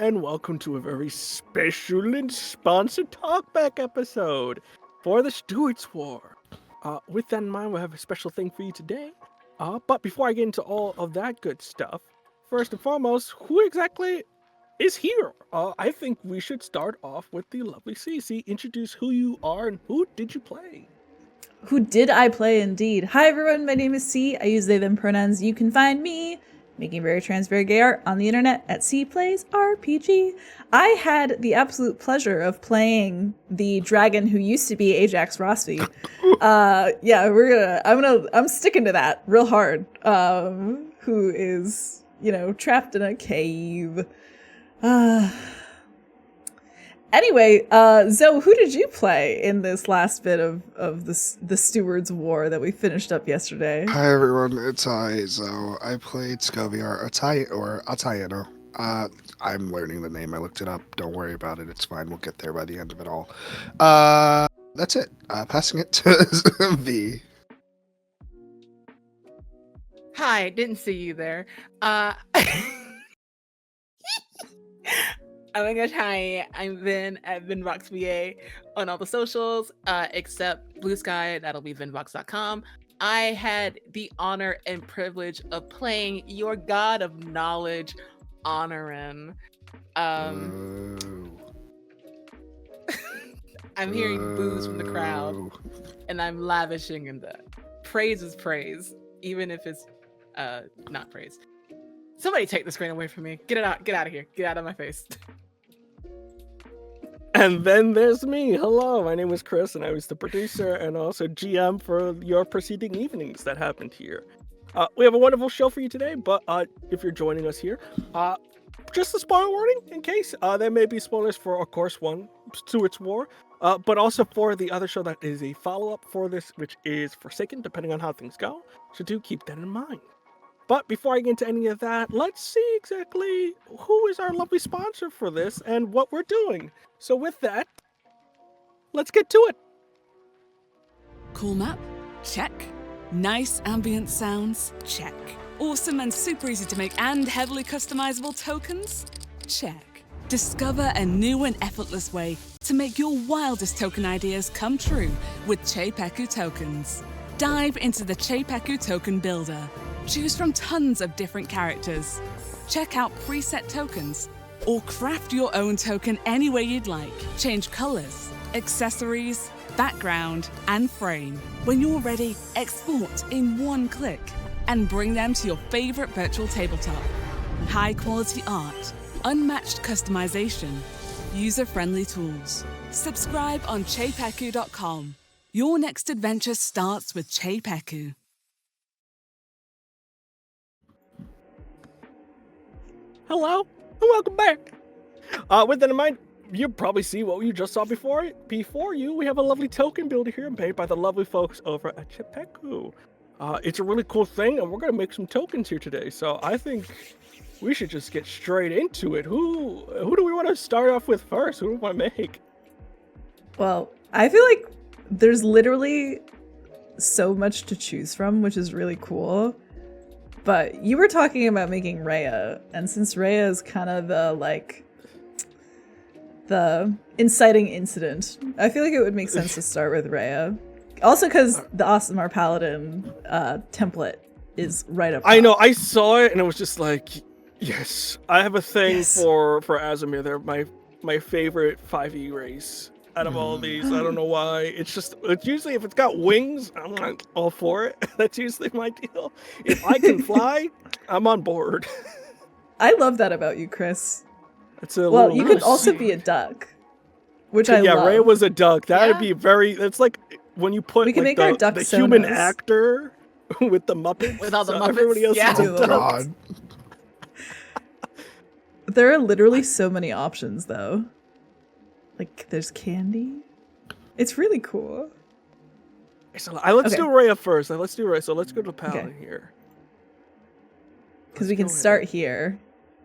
and welcome to a very special and sponsored Talkback episode for the Stewards War. With that in mind, we'll have a special thing for you today. But before I get into all of that good stuff, first and foremost, who exactly is here? I think we should start off with the lovely CC. Introduce who you are and who did you play? Who did I play indeed? Hi everyone, my name is C. I use they them pronouns. You can find me making very trans, very gay art on the internet at C Plays RPG. I had the absolute pleasure of playing the dragon who used to be Ajax Rosby. I'm sticking to that real hard. Who is, trapped in a cave. Anyway, Zoe, who did you play in this last bit of the Stewards War that we finished up yesterday? Hi everyone, it's I, Zoe. I played Scoviar, a Taíno. I'm learning the name, I looked it up, don't worry about it, it's fine, we'll get there by the end of it all. That's it. Passing it to V. Hi, didn't see you there. Oh my gosh, hi, I'm Vin at VinVoxVA on all the socials, except Blue Sky, that'll be vinvox.com. I had the honor and privilege of playing your god of knowledge, Honorin. I'm hearing boos from the crowd, and I'm lavishing in that. Praise is praise, even if it's not praise. Somebody take the screen away from me. Get it out. Get out of here. Get out of my face. And then there's me. Hello, my name is Chris, and I was the producer and also GM for your preceding evenings that happened here. We have a wonderful show for you today, but if you're joining us here, just a spoiler warning in case there may be spoilers for, of course, one, Stewards War, but also for the other show that is a follow-up for this, which is Forsaken, depending on how things go. So do keep that in mind. But before I get into any of that, let's see exactly who is our lovely sponsor for this and what we're doing. So with that, let's get to it. Cool map? Check. Nice ambient sounds? Check. Awesome and super easy to make and heavily customizable tokens? Check. Discover a new and effortless way to make your wildest token ideas come true with CZEPEKU Tokens. Dive into the CZEPEKU Token Builder. Choose from tons of different characters. Check out preset tokens, or craft your own token any way you'd like. Change colors, accessories, background, and frame. When you're ready, export in one click and bring them to your favorite virtual tabletop. High quality art, unmatched customization, user-friendly tools. Subscribe on CZEPEKU.com. Your next adventure starts with CZEPEKU. Hello, and welcome back. With that in mind, you'll probably see what you just saw before you. We have a lovely token builder here made by the lovely folks over at CZEPEKU. It's a really cool thing, and we're going to make some tokens here today. So I think we should just get straight into it. Who do we want to start off with first? Who do we want to make? Well, I feel like there's literally so much to choose from, which is really cool. But you were talking about making Rhea, and since Rhea is kind of the inciting incident, I feel like it would make sense to start with Rhea. Also because the Awesome Our Paladin template is right up top. I know, I saw it and it was just like, yes. I have a thing for Azamir. They're my favorite 5e race out of all of these. I don't know why. It's usually if it's got wings, I'm like all for it. That's usually my deal. If I can fly, I'm on board. I love that about you, Chris. Well, you could also be a duck, which I love. Yeah, Rhea was a duck. That'd be very. It's like when you put we can make our duck the human actor with the Muppets. With all the Muppets. Everybody else is a duck. God. There are literally so many options, though. Like, there's candy. It's really cool. So let's do Rhea first. Let's do Rhea. So let's go to Paladin here. Because we can start here,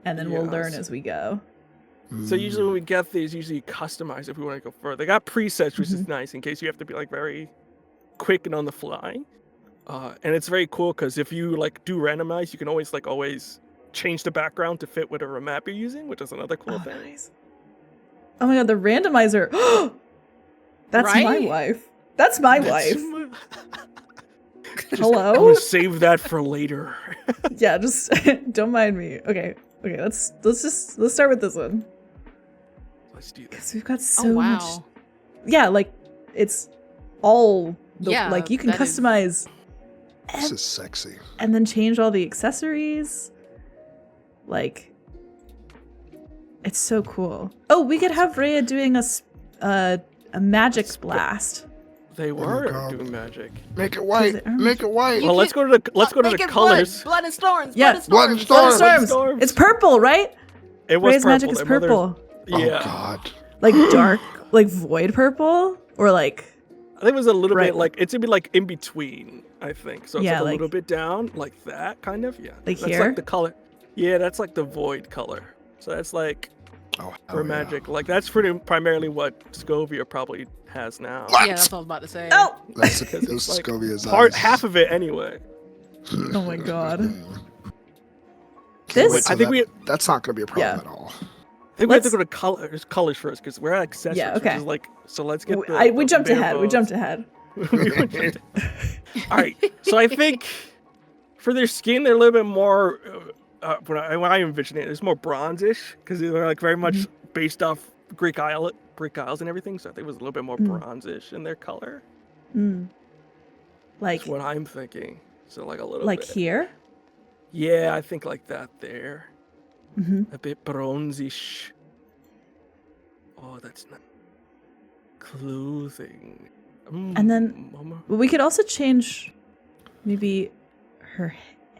and then we'll learn as we go. So usually when we get these, usually you customize if we want to go further. They got presets, which is nice in case you have to be like very quick and on the fly. And it's very cool because if you like do randomize, you can always change the background to fit whatever map you're using, which is another cool thing. Nice. Oh my god, the randomizer. That's my Right? wife. That's my wife. Hello? I'm gonna save that for later. Yeah, just don't mind me. Okay, let's start with this one. Let's do this. Because we've got so Oh much. wow. Yeah, like it's all the Yeah, like you can that is- customize This is sexy. and then change all the accessories. Like it's so cool. Oh, we could have Rhea doing a magic blast. They my were God. doing magic. Make it white. it orange? Make it white. Well, let's go to the Make it colors. Blood and storms. Yeah. Blood and Blood and storms. storms. Blood and Storms. It's purple, right? It was Rhea's purple. magic is Their mother's- purple. Oh Yeah, God. Like dark, like void purple, or like I think it was a little Right. bit like it's gonna be like in between. I think so. It's Yeah, like a like- little bit down, like that kind of. Yeah, Like that's here? like the color. Yeah, that's like the void color. So that's like Oh, for hell magic. Like that's primarily what Scovia probably has now. What? Yeah, that's what I was about to say. oh, Yeah. That's Because those it's like Scovia's Part eyes. half of it anyway. oh my god. Wait, This so I think that's not going to be a problem Yeah. at all. I think we have to Let's- go to colors first because we're at accessories. Yeah, Which okay. is like so. Let's get. we jumped ahead. We jumped ahead. All right. So I think for their skin, they're a little bit more. When I envision it, it's more bronzish because they're like very much based off Greek Isles and everything. So I think it was a little bit more bronzish in their color. Mm. Like That's what I'm thinking. So like a little like bit. here. Yeah, I think like that there. Hmm. A bit bronzish. Oh, that's not clothing. And then- Mama. But we could also change maybe her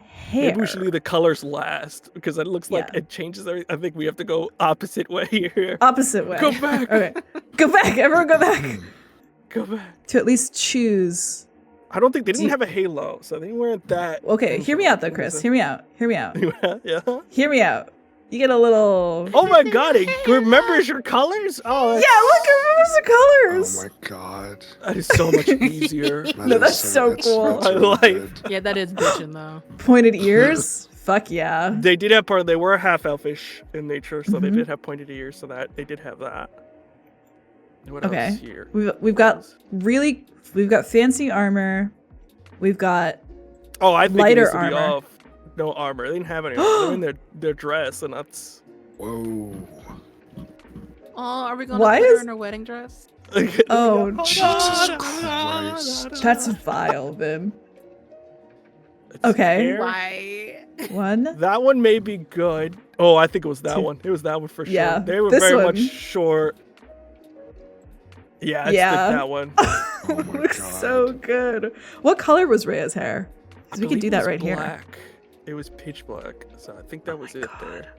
hair. Maybe we should leave the colors last because it looks like Yeah. it changes everything. I think we have to go opposite way here. Opposite way. Go back. Okay. Go back. Everyone go back. Go back. To at least choose. I don't think they didn't you- have a halo, so they weren't that. Okay, hear me out though, Chris. Hear me out. Hear me out. Yeah. Hear me out. You get a little. Oh my god! It remembers your colors. Oh, Yeah, that's, look, it remembers the colors. Oh my God. that is so much easier. No, that's so it's cool. I like- good. Yeah, that is bitchin' though. Pointed ears. Fuck yeah. They did have part. They were half elfish in nature, so they Mhm. did have pointed ears. So that they did have that. What Okay. else here? We've got fancy armor. We've got Oh, I think lighter it needs to be armor. off. No armor. They didn't have any. They're in their dress, and that's. Whoa. Oh, are we gonna Why put her is- in her wedding dress? Oh, Jesus Christ. that's vile, Vim. It's Okay. hair. Why? One. That one may be good. Oh, I think it was that Two. one. It was that one for sure. Yeah, They were this very one. much short. Yeah, it's Yeah. that one. Oh my Looks God. so good. What color was Rhea's hair? Because we I could do believe it that was right here. black. It was pitch black, so I think that was my it God. there.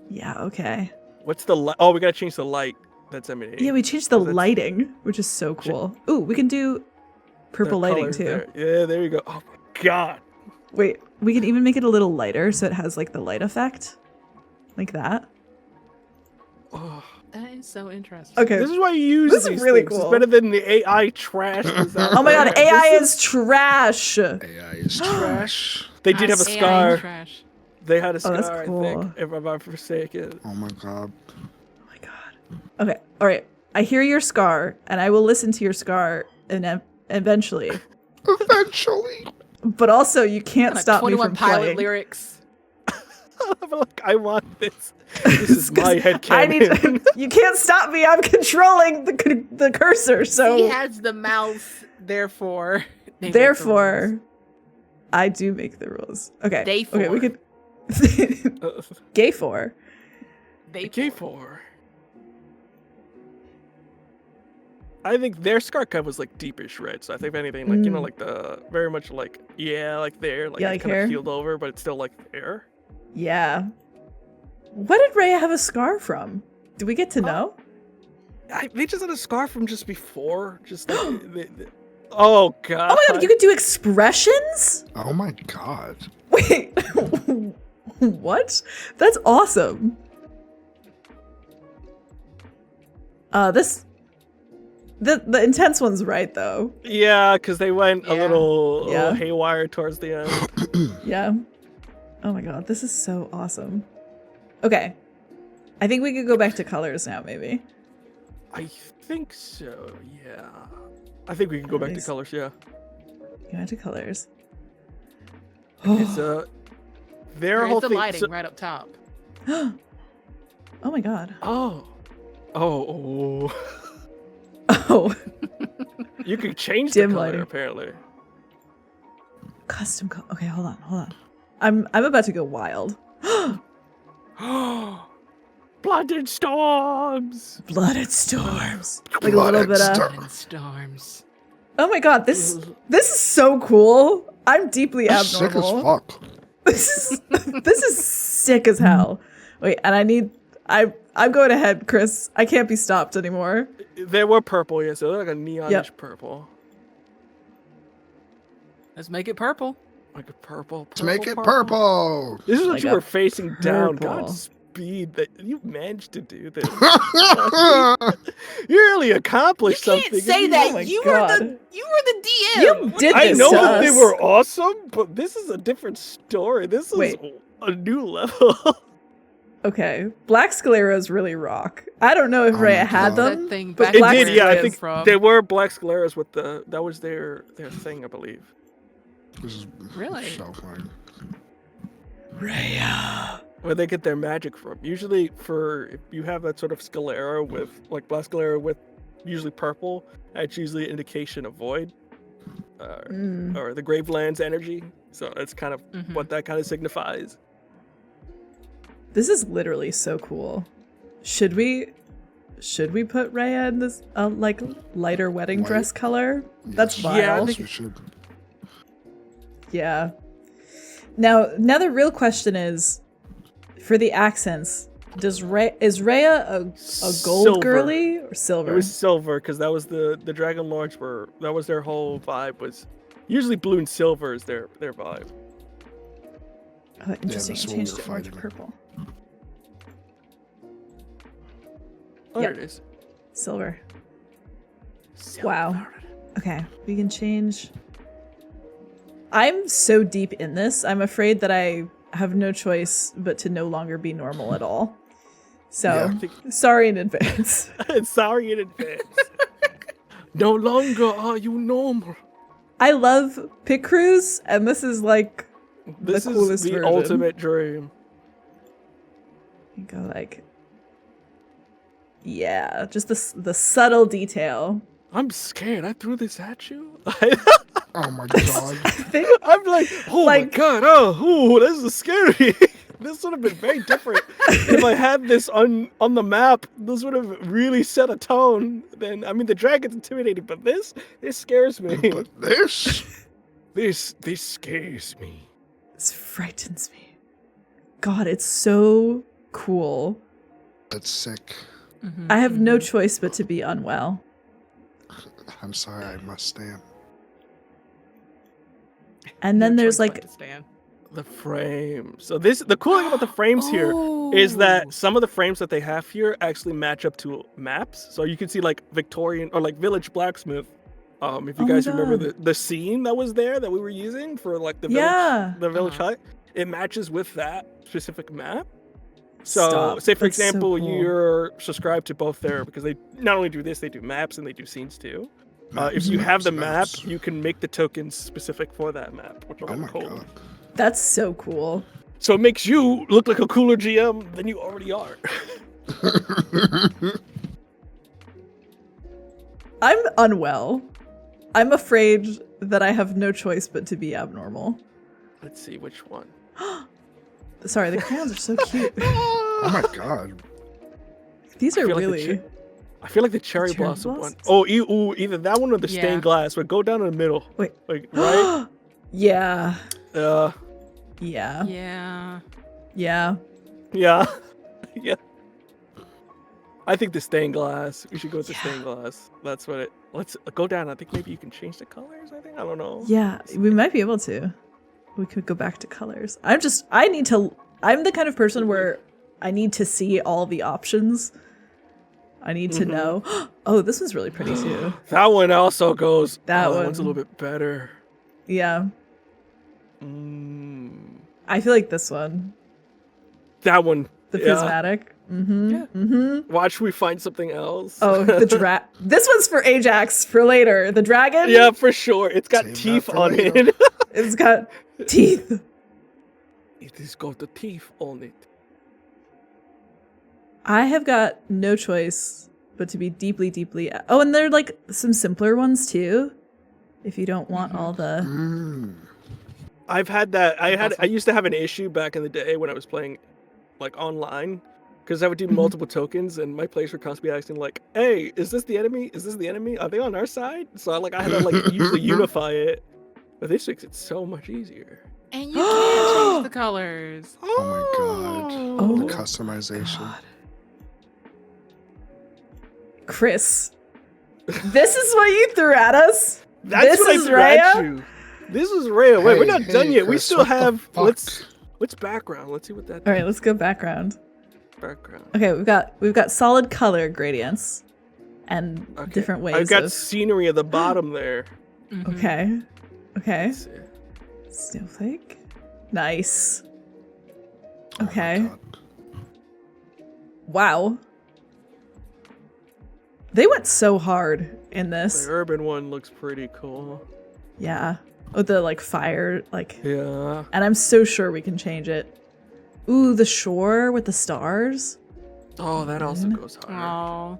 Yeah. Okay. What's the light? Oh, we gotta change the light. That's emanating. Yeah, we changed the That's- lighting, which is so cool. Ooh, we can do The purple lighting colors too. there. Yeah, there you go. Oh my god. Wait, we can even make it a little lighter so it has like the light effect, like that. Oh, That is so interesting. Okay. this is why you use This is these really things. cool. It's better than the AI trash. that's out Oh my god, there. AI This is trash. AI is trash. They did have a AI scar. trash. They had a Oh, that's scar, I cool. think, if I'm not forsaken. Oh my God. Oh my god. Okay, all right. I hear your scar, and I will listen to your scar, and eventually. Eventually. But also, you can't Like stop me 21 from Pilot playing. lyrics. I'm like, I want this. This is my head I need. canon. You can't stop me. I'm controlling the cursor. He So has the mouse, therefore. they make the therefore, rules. I do make the rules. Okay. Day Okay, we 4. could. Gay 4. They K4. I think their scar cut was like deepish red, so I think if anything, like you know, Mm. like the very much like like there, like Yeah, it's like kind here? of healed over, but it's still like there. Yeah. What did Rhea have a scar from? Do we get to know? They just had a scar from just before, just like, oh god. Oh my god, you could do expressions? Oh my God. Wait. What? That's awesome. The intense one's right though. Yeah, because they went a Yeah. little Yeah. haywire towards the end. Yeah. Oh my god, this is so awesome. Okay. I think we could go back to colors now, maybe. I think so, yeah. I think we can go back to colors, yeah. Go back to colors. It's their whole There's the thing. lighting right up top. Oh my god. Oh. Oh. Oh. You can change Dim the color, lighting. apparently. Custom okay, hold on. I'm about to go wild. Blooded storms. Blooded storms. Like a little bit of And storms. Oh my god, this is so cool. I'm deeply That's sick as abnormal. fuck. This is sick as hell. Wait, and I'm going ahead, Chris. I can't be stopped anymore. They were purple, yeah, so they're like a neonish purple. Let's make it purple. Like a purple. Let's make it purple. This is what Like you a were facing down. purple. Godspeed that you managed to do this. You really accomplished You something. can't say Oh that. my You God. were the DM. You did I this know to that they us. were awesome, but this is a different story. This is Wait. a new level. Okay, Black Scaleras really rock. I don't know if Oh my Rhea had God. them, That thing but back It Black did, yeah. I Scaleras- think from- they were Black Scaleras with that was their thing, I believe. This is Really? so funny. Rhea. Where they get their magic from. Usually, if you have that sort of Scalera with like Black Scalera with usually purple, that's usually an indication of void, or the Gravelands energy. So that's kind of what that kind of signifies. This is literally so cool. Should we put Rhea in this like lighter wedding White? dress color? That's Yes. vile. Yeah, I Yeah. think- We should. Now the real question is, for the accents, is Rhea a gold Silver. girly or It silver? was silver because that was the Dragon Lords that was their whole vibe, was usually blue and silver is their vibe. Oh, interesting. that's I what changed we it were more to fighting. purple. Oh, Yep. there it is. Silver. Wow. Okay, we can change. I'm so deep in this. I'm afraid that I have no choice but to no longer be normal at all. So, sorry in advance. Sorry in advance. No longer are you normal. I love pit crews, and this is like This the is coolest the version. ultimate dream. You go like, yeah, just the subtle detail. I'm scared. I threw this at you. Oh my god. I think I'm like, oh Like- my god, oh, this is scary. This would have been very different if I had this on the map. This would have really set a tone. Then I mean, the dragon's intimidating, but this scares me. But this. This scares me. this frightens me. God, it's so cool. That's sick. I have no choice but to be unwell. I'm sorry, I must stand. And then there's like, The frame. So the cool thing about the frames here is that some of the frames that they have here actually match up to maps. So you can see like Victorian or like Village Blacksmith. If you Oh my guys remember God. the scene that was there that we were using for like the Yeah. village hut, it matches with that specific map. So Stop. say for That's so example cool. you're subscribed to both there because they not only do this, they do maps and they do scenes too. If you Maps, have the maps. map, you can make the tokens specific for that map, which are Oh my cool. god. that's so cool. So it makes you look like a cooler GM than you already are. I'm unwell. I'm afraid that I have no choice but to be abnormal. Let's see which one. Sorry, the crayons are so cute. Oh my god. These are feel like the really. I feel like the cherry cherry blossom one. blossoms? Oh, either that one or the Yeah. stained glass. But go down in the middle. Wait. Like right. Yeah. Yeah. Yeah. Yeah. Yeah. Yeah. Yeah. I think the stained glass. We should go with the Yeah. stained glass. That's what it. Let's go down. I think maybe you can change the colors. I don't know. Yeah. We might be able to. We could go back to colors. I'm the kind of person where I need to see all the options. I need to know. Oh, this one's really pretty too. That one also goes. That That one's a one. little bit better. Yeah. Mm. I feel like this one, That one. the yeah. prismatic. Watch we find something else. Oh, the This one's for Ajax for later. The dragon. Yeah, for sure. It's got Save that teeth for on later. it. It's got teeth. It has got the teeth on it. I have got no choice but to be deeply, deeply. Oh, and there are like some simpler ones too. If you don't want all the. I've had that. I used to have an issue back in the day when I was playing, like online, because I would do multiple tokens, and my players were constantly asking like, "Hey, is this the enemy? Is this the enemy? Are they on our side?" So I had to like usually unify it. But this makes it so much easier. And you can change the colors. Oh my god. Oh The my customization. God. Chris, this is what you threw at us. That's This what is I threw at Rhea? you. This is Rhea. Wait, we're not done yet. We Chris, still what the have. fuck? Let's background. Let's see what that All right, let's go background. background. Okay, we've got solid color gradients and Okay. different ways. I've got of, scenery at the bottom there. okay. Let's see. Snowflake. Nice. Oh my Okay. God. Wow. They went so hard in The this. urban one looks pretty cool. Yeah. With the like fire, like, Yeah. and I'm so sure we can change it. Ooh, the shore with the stars. Oh, that also goes hard. Oh.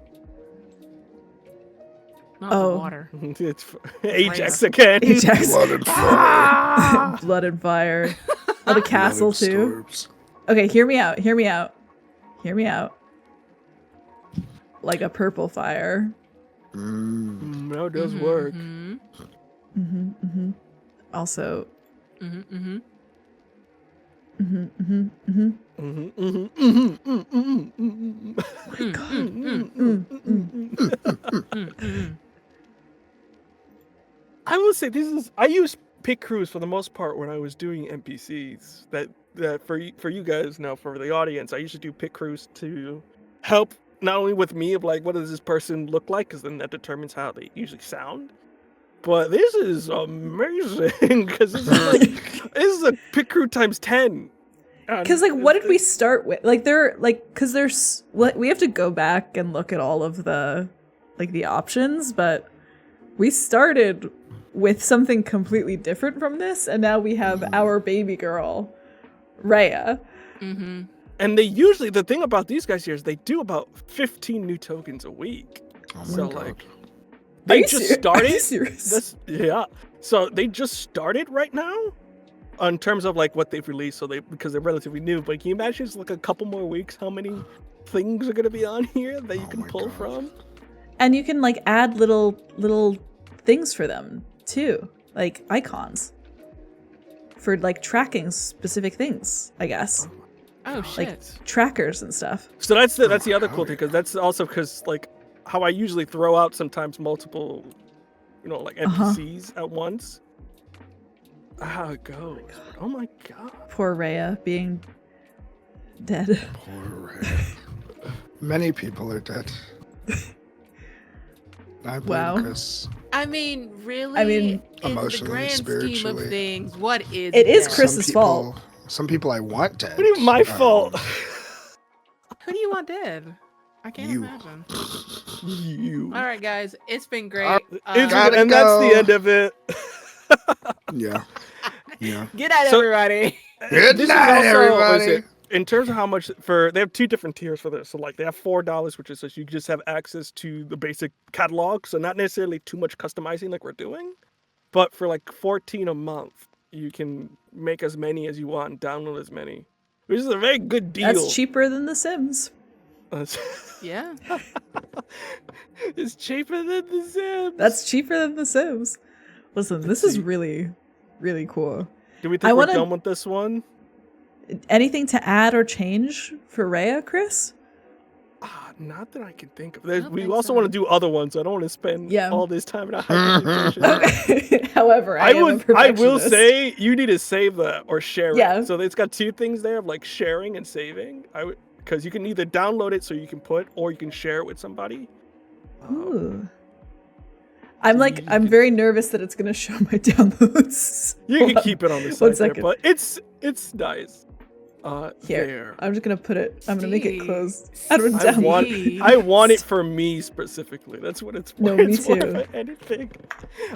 Not Oh. the water. It's Ajax again. Ajax. Blood and fire. Blood and fire. Oh, the castle Blood and too. storms. Okay, hear me out. Hear me out. Hear me out. Like a purple fire. No, it does work. Also. I will say I use pick crews for the most part when I was doing NPCs. That for you guys now, for the audience, I usually do pick crews to help not only with me of like what does this person look like, because then that determines how they usually sound. But this is amazing because this is a pick crew times 10. Because like, what did we start with? Like, because there's we have to go back and look at all of the the options, but we started with something completely different from this, and now we have our baby girl, Rhea. And they usually, the thing about these guys here is they do about 15 new tokens a week. Oh So my like, God. they you just Are started. you serious? Yeah. So they just started right now, in terms of like what they've released. So because they're relatively new. But can you imagine just like a couple more weeks how many things are gonna be on here that you Oh can my pull God. from? And you can like add little things for them too, like icons for like tracking specific things, I guess. Oh Like shit. trackers and stuff. So that's the other wow. cool thing, because that's also because like how I usually throw out sometimes multiple, like NPCs at once. How it goes. Oh my God. Poor Rhea being dead. Poor Ray. Many people are dead. I blame Wow. Chris. I mean, really? I mean, in the emotionally, grand scheme spiritually. of things, what is It is death? Chris's fault. Some people I want dead. What do you mean my fault? Who do you want dead? I can't You. imagine. You. All right, guys, it's been great. Gotta And that's the go. end of it. Yeah. Yeah. Good night, So- everybody. Good This is night, also- everybody. in terms of how much they have two different tiers for this. So like they have $4, which is so you just have access to the basic catalog. So not necessarily too much customizing like we're doing, but for like $14 a month, you can make as many as you want and download as many, which is a very good deal. That's cheaper than The Sims. Yeah. It's cheaper than the Sims. That's cheaper than The Sims. Listen, this is really, really cool. Do we I think we're wanna- done with this one? Anything to add or change for Rhea, Chris? Not that I can think of. don't We think also so. want to do other ones. I don't want to spend Yeah. all this time in a hyperpixelation. Okay. However, I will will say you need to save that or share Yeah. it. So it's got two things there of like sharing and saving. Because you can either download it so you can put, or you can share it with somebody. Ooh. I'm very nervous that it's gonna show my downloads. You can keep it on the side One there, second. but it's It's nice. Here, There. I'm just gonna put it. I'm gonna make it See. closed. I don't I want, See? I want it for me specifically. That's what it's for. No, me It's more too. than anything.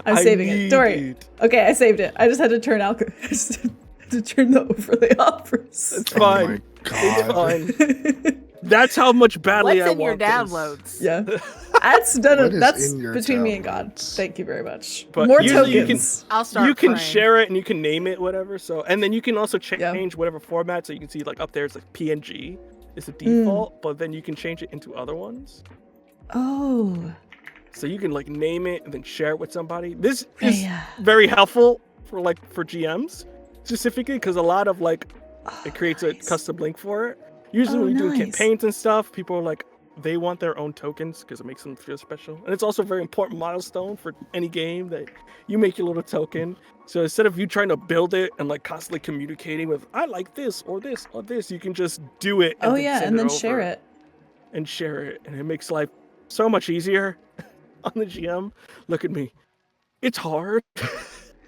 I'm I saving it. Don't worry. need it. Okay, I saved it. I just had to turn I just had to turn the overlay off first. It's Oh my fine. god. It's fine. That's how much badly What's I in your want this. downloads? Yeah, that's done. What is That's in your between me and God. downloads? Thank you very much. But More usually you tokens. I'll start. You can praying. share it and you can name it whatever. So and then you can also change Yeah. whatever format. So you can see like up there it's like PNG is the Mm. default, but then you can change it into other ones. Oh, So you can like name it and then share it with somebody. This is yeah. very helpful for GMs specifically because a lot of like Oh, it creates nice. a custom link for it. Usually Oh, when you're doing nice. campaigns and stuff, people are like they want their own tokens because it makes them feel special. And it's also a very important milestone for any game that you make your little token. So instead of you trying to build it and like constantly communicating with I like this or this or this, you can just do it. Oh then yeah, send and then over share it. and share it, and it makes life so much easier on the GM. Look at me, it's hard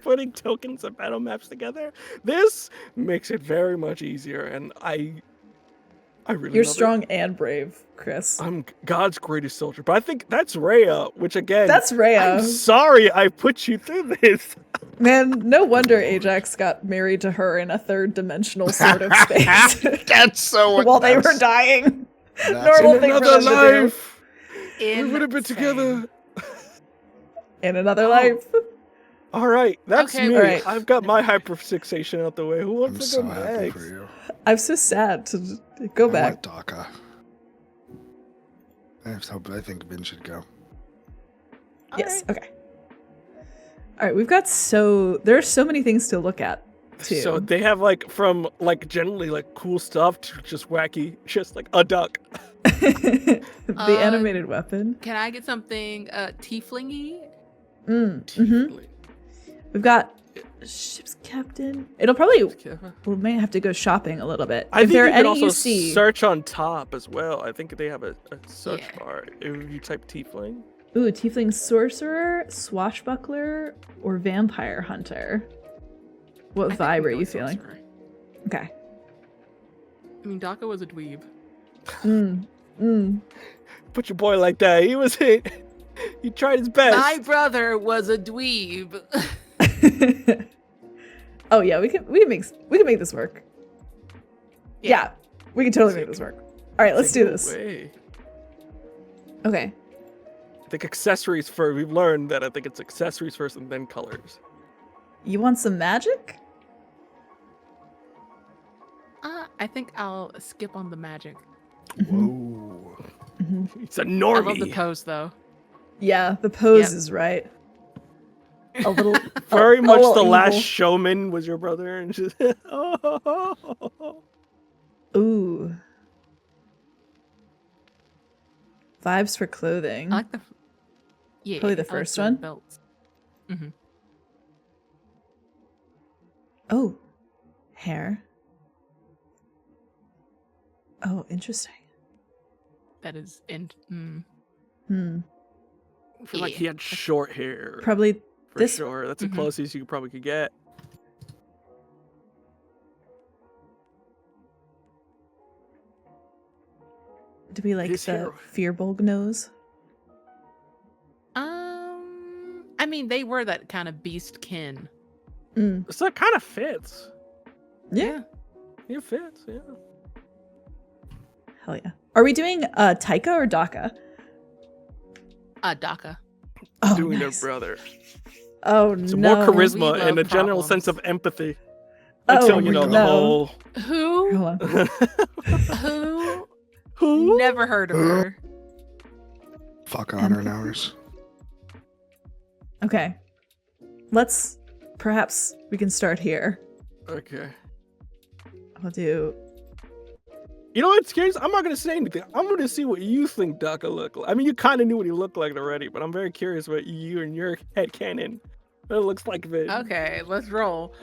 putting tokens and battle maps together. This makes it very much easier, and I really You're love strong and brave, Chris. it. I'm God's greatest soldier, but I think that's Rhea, which again, That's Rhea. I'm sorry I put you through this. Man, no wonder Ajax got married to her in a third dimensional sort of space That's so. while they were that's- dying. that's Normal In thing for another them to do. life, we would have been Insane. together. In another life. All right, that's Okay, me. all right. I've got my hyperfixation out the way. Who I'm wants to so go happy next? for you. I'm so sad to go I back. want DACA. I think Vin should go. Yes, okay. All right, there are so many things to look at, too. So they have like from like generally like cool stuff to just wacky, just like a duck. The animated weapon. Can I get something tieflingy? We've got ship's captain. It'll probably we may have to go shopping a little bit. I if think there you are can any also you see, search on top as well. I think they have a search Yeah. bar if you type tiefling. ooh, tiefling sorcerer, swashbuckler, or vampire hunter. What I think vibe we are go you with feeling? sorcerer. Okay. I mean, Daka was a dweeb. Put your boy like that. He tried his best. My brother was a dweeb. Oh yeah, we can make this work. Yeah, we can totally make this work. All right, let's do No this. way. Okay. I think accessories first. We've learned that I think it's accessories first and then colors. You want some magic? I think I'll skip on the magic. Whoa. He's a I normie. love the pose though. Yeah, the pose Yep. is right. A little Very a much little the last evil. showman was your brother, and just Ooh. Vibes for clothing. I like the. Yeah, Probably the I like first one? Belts. Mm-hmm. Oh, hair. Oh, interesting. That is in. I feel like he had short hair. Probably For this- sure. That's the Mhm. closest you probably could get. do we like His the hair. Fearbulg nose? I mean, they were that kind of beast kin. Mm. So that kind of fits. Yeah. It fits, yeah. Hell yeah. Are we doing Taika or Daka? Daka. Oh, Doing nice. their brother. Oh It's no. more charisma We and a love general problems. sense of empathy. Oh, Until you know the no. whole. Who? Hold on. Who? Who? Never heard of her. Fuck honor and hours. Okay. Perhaps we can start here. Okay. I'll do. You know what's curious? I'm not gonna say anything. I'm gonna see what you think Daka looked like. I mean, you kind of knew what he looked like already, but I'm very curious what you and your head canon what it looks like. Vin. Okay, let's roll.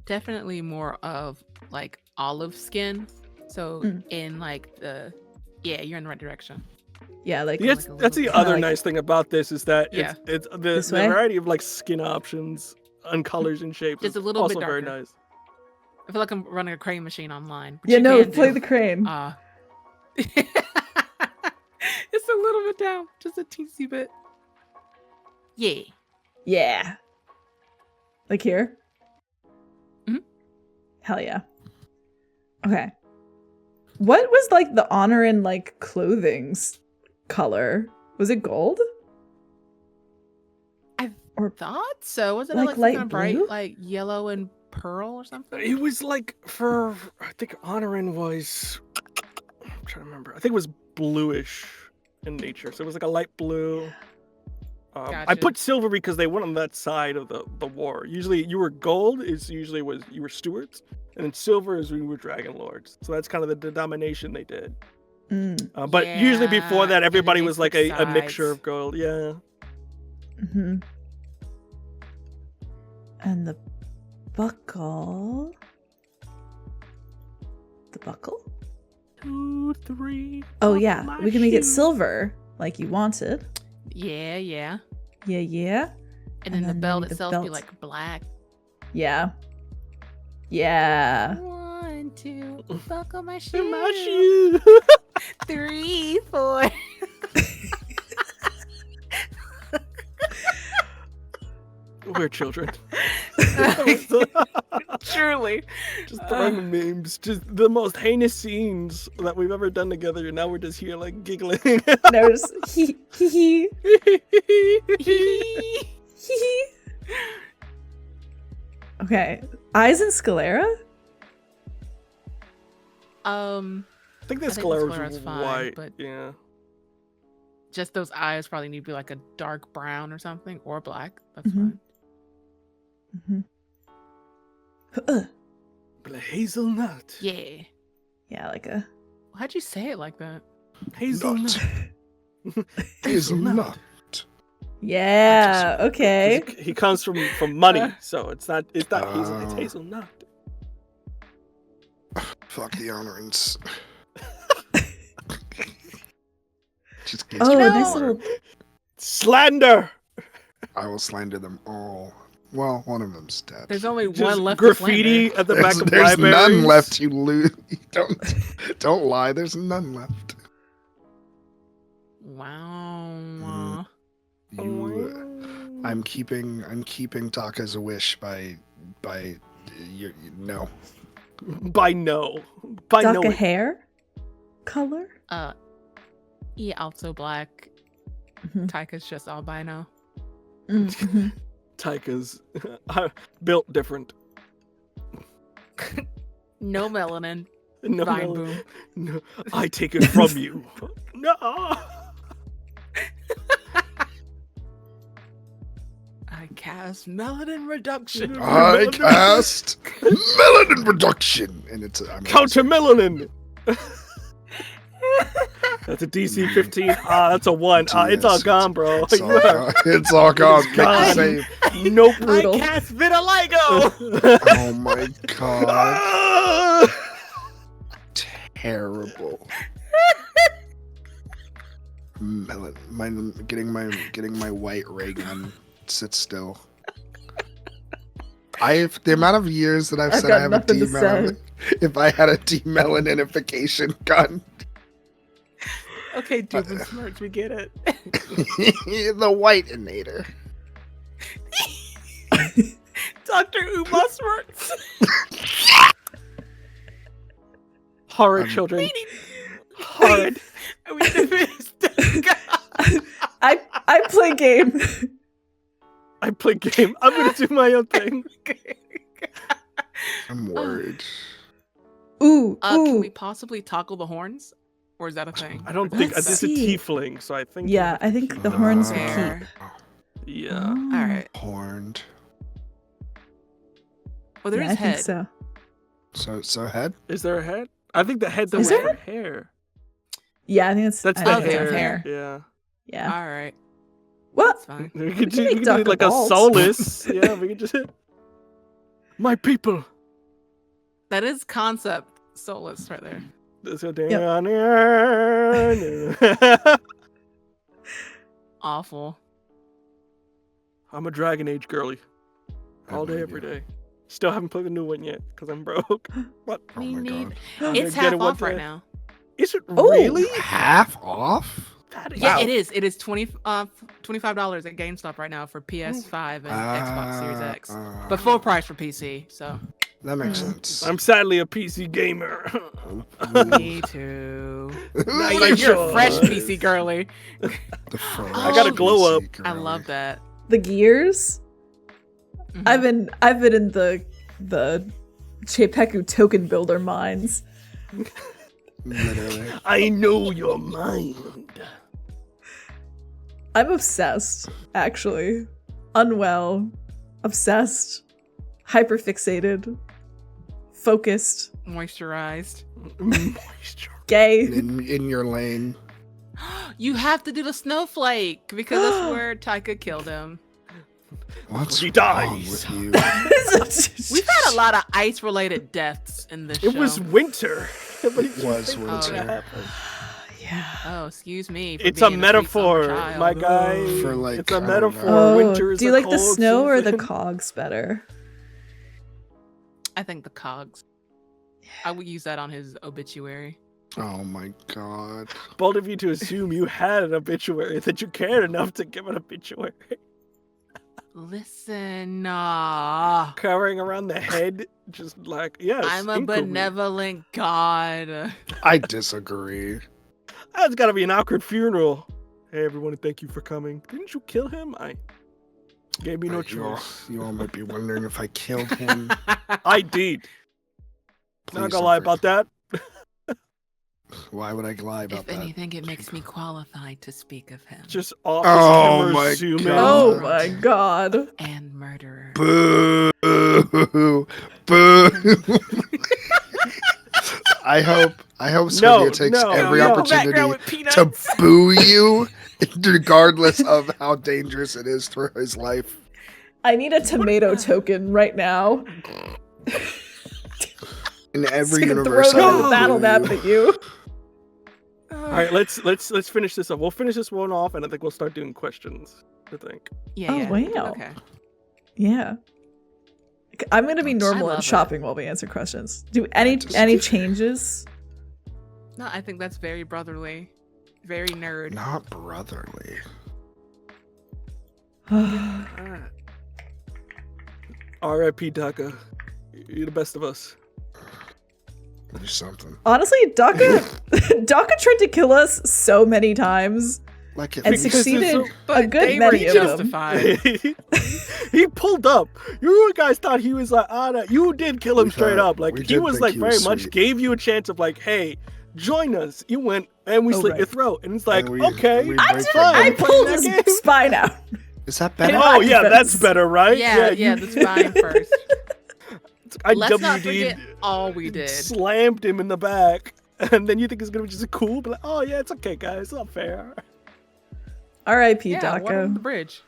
Definitely more of like olive skin. So in like you're in the right direction. Yeah, like That's like a that's the little- other like- nice thing about this is that Yeah. it's the This way? variety of like skin options on colors and shapes. Just a It's little bit also very darker. nice. I feel like I'm running a crane machine online. But Yeah, you no, can play do. the crane. It's a little bit down, just a teensy bit. Yeah. Yeah. Like here? Mhm. Hell yeah. Okay. What was like the honor in like clothing's color? Was it gold? Thought so. Wasn't Like it like light kind of bright, blue? like yellow and pearl or something? It was like I think honoring was. I'm trying to remember. I think it was bluish in nature, so it was like a light blue. I Gotcha. put silver because they went on that side of the war. Usually, you were gold is usually was you were stewards, and then silver is we were dragon lords. So that's kind of the denomination they did. Mm. But usually before Yeah, that, and then everybody they was like switched a mixture sides. of gold. Yeah. Hmm. And the buckle. The buckle? 2, 3. Oh buckle yeah, my we can make it shoe. silver like you wanted. Yeah. Yeah, And then the then belt maybe the itself be belt. like black. yeah. Yeah. 1, 2, buckle my In shoe. my shoe. 3, 4. We're children. Truly. Just throwing memes, just the most heinous scenes that we've ever done together. And now we're just here like giggling. No, just hee hee hee hee. Okay. Eyes and sclera? I think the I think the sclera sclera's was fine, white. but- Yeah. just those eyes probably need to be like a dark brown or something, or black. That's Mhm. fine. Mm-hmm. But a hazelnut. Yeah. Yeah, like a How'd you say it like that? Hazelnut. Hazelnut. yeah. Okay. He comes from money, so it's not hazelnut. It's Oh. hazelnut. Fuck the honorings. Just Oh, kidding. nice little. Slander. I will slander them all. Well, one of them's dead. There's only Just one left. graffiti at the back of There's libraries. none left. You lose. Don't lie. There's none left. Wow. You. I'm keeping Taka's wish by your no. By no. By no. Daka hair color? Yeah, also black. Mhm. Taika's just albino. Mhm. Taika's built different. No melanin. No, Vine no, boom. no, I take it from you. No. I cast melanin reduction. I cast melanin reduction, and it's Counter melanin. That's a DC 15. That's a 1. It's all Yes, gone, bro. It's all gone. It's all gone. Make the gone. save. Nope. Brutal. I cast vitiligo. Oh my god. Terrible. Melon. Getting my white ray gun. Sit still. The amount of years that I've I've said got I have a nothing to demelon. If I had a demelaninification gun. Okay, Dubin smirks, we get it. The whiteinator. Dr. Uma smirks. Horrid children. Horrid. We finished the I play game. I play game. I'm gonna do my own thing. I'm worried. Ooh, Can ooh. we possibly toggle the horns? Or is that a thing? I don't think Let's this is a see. tiefling, so I think. Yeah, I think the horns will Fair. keep. Yeah. Oh. All right. Horned. Well, there Yeah, is I head. think so. So head? Is there a head? I think the head though Is is there? for hair. Yeah, I think it's That's I the think it's hair. on hair. Yeah. Yeah. All right. What? That's fine. We can could do, make we could do Dr. like a Balls. solace. Yeah, we could just hit. My people. That is concept soulless right there. Let's go Yep. down. Awful. I'm a Dragon Age girly. all day, every day. Still haven't played the new one yet because I'm broke. But Oh Me my neither. god. It's Get half it one off right day. now. is it Oh. really? Half off? That is Yeah, it is. It is $25 at GameStop right now for PS5 and Xbox Series X, but full price for PC. So That makes sense. I'm sadly a PC gamer. me too. Nice You're a choice. fresh PC girly. I got a glow up. I love that. The gears. Mhm. I've been in the CZEPEKU Token Builder mines. Literally. I know your mind. I'm obsessed, actually. Unwell, obsessed, hyperfixated, focused, Moisturized. Moisture. gay. In your lane. You have to do the snowflake because that's where Taika killed him. What's He wrong dies. with you? We've had a lot of ice-related deaths in this show. It was winter. But It was think winter. that happened. Yeah. Oh, excuse me. for It's a being sweet summer metaphor, child. my guy. For, like, it's a I don't metaphor. know. Winter is Do you like the cold snow or the season. cogs better? I think the cogs. I would use that on his obituary. Oh my god. Bold of you to assume you had an obituary, that you cared enough to give an obituary. Listen, Covering around the head, just like, yes. I'm a ink over me. benevolent god. I disagree. That's gotta be an awkward funeral. Hey everyone, thank you for coming. Didn't you kill him? I gave me no You all, choice. you all might be wondering if I killed him. I did. Not Please gonna lie don't about that. Why would I lie about If that? anything, it makes me qualified to speak of him. Just office Oh camera my zoom in. God. Oh my god. And murderer. Boo! Boo! I hope Sylvia takes every no. opportunity Background with to peanuts. boo you, regardless of how dangerous it is for his life. I need a tomato token right now. In every Just gonna universe, throw I it on will the battle boo map you. at you. All right, let's finish this up. We'll finish this one off, and I think we'll start doing questions. I think. Yeah, Oh, yeah. wow. Okay. Yeah. I'm gonna be normal I and love shopping while we answer questions. Do any just- changes? No, I think that's very brotherly. Very nerd. Not brotherly. R.I.P. Daka. You're the best of us. Do something. Honestly, Daka tried to kill us so many times Like it and Because succeeded it's a good they many were of them. justified. He pulled up. You guys thought he was like, no. You did kill him We straight thought- up. Like we he did was think like he very was much sweet. gave you a chance of like, hey, join us. You went and we Oh, slit right. your throat, and it's like, And we- okay, we I break did. for I him. pulled Playing his that game? spine out. Is that In better? my Oh yeah, that's defense. better, right? Yeah, you- the spine first. I Let's not WD'd, forget all we did. slammed him in the back, and then you think it's gonna be just cool, but like, oh yeah, it's okay, guys, it's not fair. R.I.P. Yeah, water Daka. under the bridge.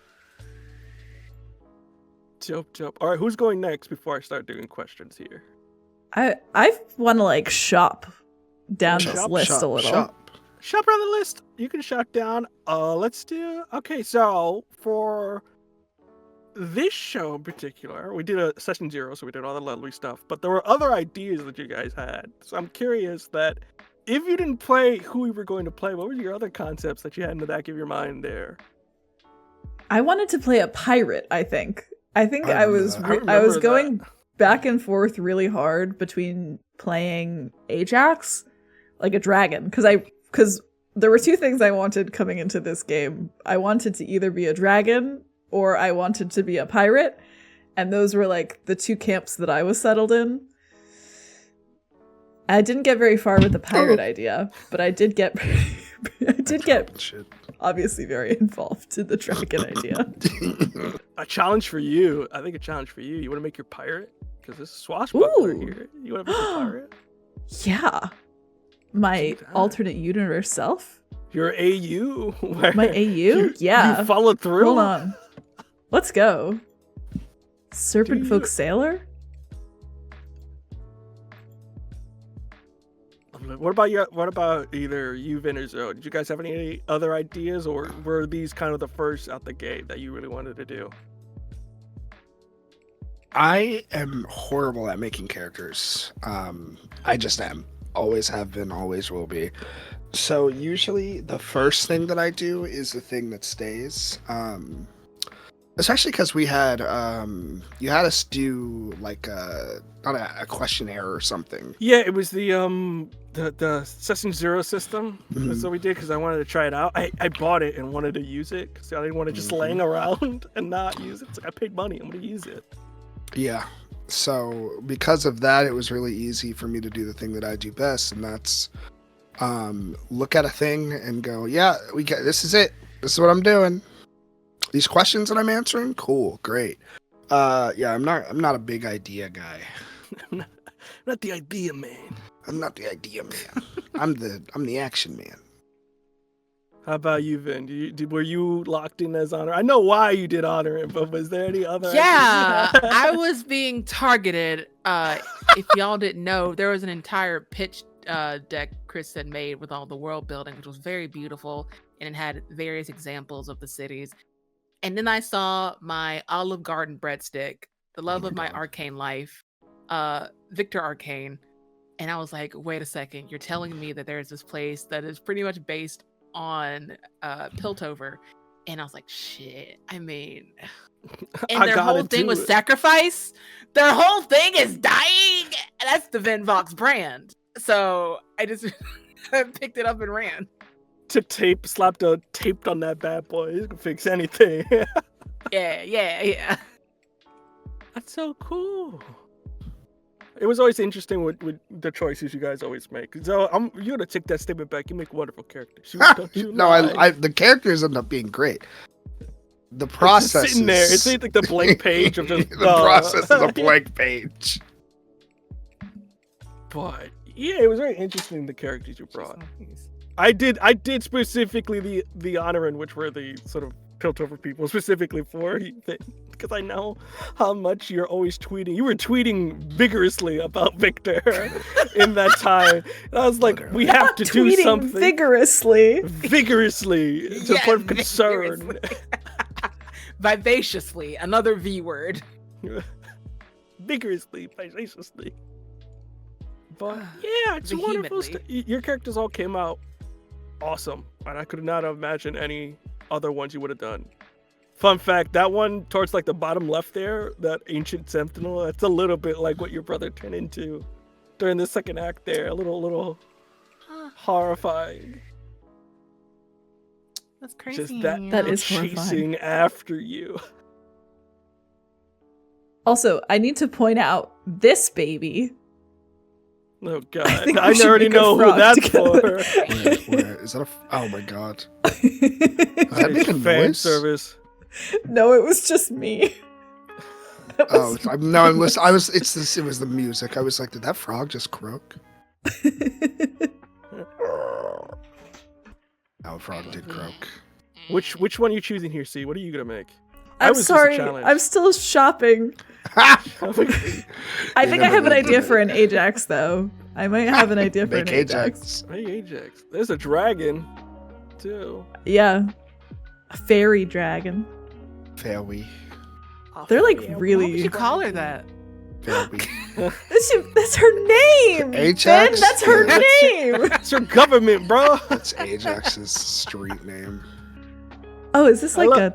Dope. All right, who's going next before I start doing questions here? I want to like shop down this Shop, list a little. Shop. Shop around the list. You can shut down. Let's do. Okay, so for this show in particular, we did a session 0, so we did all the lovely stuff. But there were other ideas that you guys had. So I'm curious that if you didn't play who we were going to play, what were your other concepts that you had in the back of your mind there? I wanted to play a pirate. I think I I was remember I was that. going back and forth really hard between playing Ajax, like a dragon, because there were two things I wanted coming into this game. I wanted to either be a dragon or I wanted to be a pirate, and those were like the two camps that I was settled in. I didn't get very far with the pirate idea, but I did get Shit. obviously very involved in the dragon idea. A challenge for you. I think a challenge for you. You want to make your pirate? Because this is swashbuckler Ooh. here. You want to make a pirate? Yeah. My Do that. alternate universe self? Your AU. where My AU? Yeah. You followed through. Hold on. Let's go. Serpent Do Folk you- Sailor? What about either you, Vin, or Zoe? Did you guys have any other ideas, or were these kind of the first out the gate that you really wanted to do? I am horrible at making characters. I just am. Always have been, always will be. So usually the first thing that I do is the thing that stays. Especially because we had you had us do like not a questionnaire or something. Yeah, it was the Session Zero system. That's what we did because I wanted to try it out. I bought it and wanted to use it because I didn't want to just laying around and not use it. It's like I paid money, I'm gonna use it. Yeah. So because of that, it was really easy for me to do the thing that I do best, and that's look at a thing and go, yeah, this is it. This is what I'm doing. These questions that I'm answering, cool, great. Yeah, I'm not a big idea guy. I'm not the idea man. I'm not the idea man. I'm the action man. How about you, Vin? Were you locked in as honor? I know why you did honor, but was there any other? Yeah, I was being targeted. If y'all didn't know, there was an entire pitch deck Chris had made with all the world building, which was very beautiful, and it had various examples of the cities. And then I saw my Olive Garden breadstick, the love of my arcane life, Victor Arcane, and I was like, wait a second, you're telling me that there's this place that is pretty much based on Piltover, and I was like, shit. I mean, and their whole thing was sacrifice. Their whole thing is dying. That's the Venvox brand. So I just picked it up and ran. Slapped a taped on that bad boy. You can fix anything. Yeah. That's so cool. It was always interesting with the choices you guys always make. So you're gonna take that statement back. You make wonderful characters. Don't you No, I the characters end up being great. The process it's sitting there. It's like the blank page of just the process is a blank page. But yeah, it was very interesting the characters you brought. I did specifically the honoring, which were the sort of Piltover people, specifically for you, because I know how much you're always tweeting. You were tweeting vigorously about Victor in that time. And I was like, we have to do something vigorously to the point of concern. Vivaciously, another V word. Vigorously, vivaciously. But yeah, it's wonderful. Your characters all came out awesome, and I could not have imagined any other ones you would have done. Fun fact, that one towards like the bottom left there, that ancient sentinel, that's a little bit like what your brother turned into during the second act there. A little horrifying. That's crazy. Just that is chasing horrifying. after you. Also, I need to point out this baby. Oh god, I I already know who that's for. Where is that? Oh my god! That make a Fan noise? service. No, it was just me. Oh, I'm listening. It was the music. I was like, did that frog just croak? Oh, frog did croak. Which one are you choosing here, C? What are you gonna make? I'm was just a sorry. challenge. I'm still shopping. I think I have an idea for an Ajax, though. I might have an idea for an Ajax. Hey, Ajax. There's a dragon, too. Yeah. A fairy dragon. Fairy. They're like Why would really. you call her that? Fairy. That's her name. Ajax? Ben, that's her Yeah. name. It's your government, bro. That's Ajax's street name. Oh, is this like a?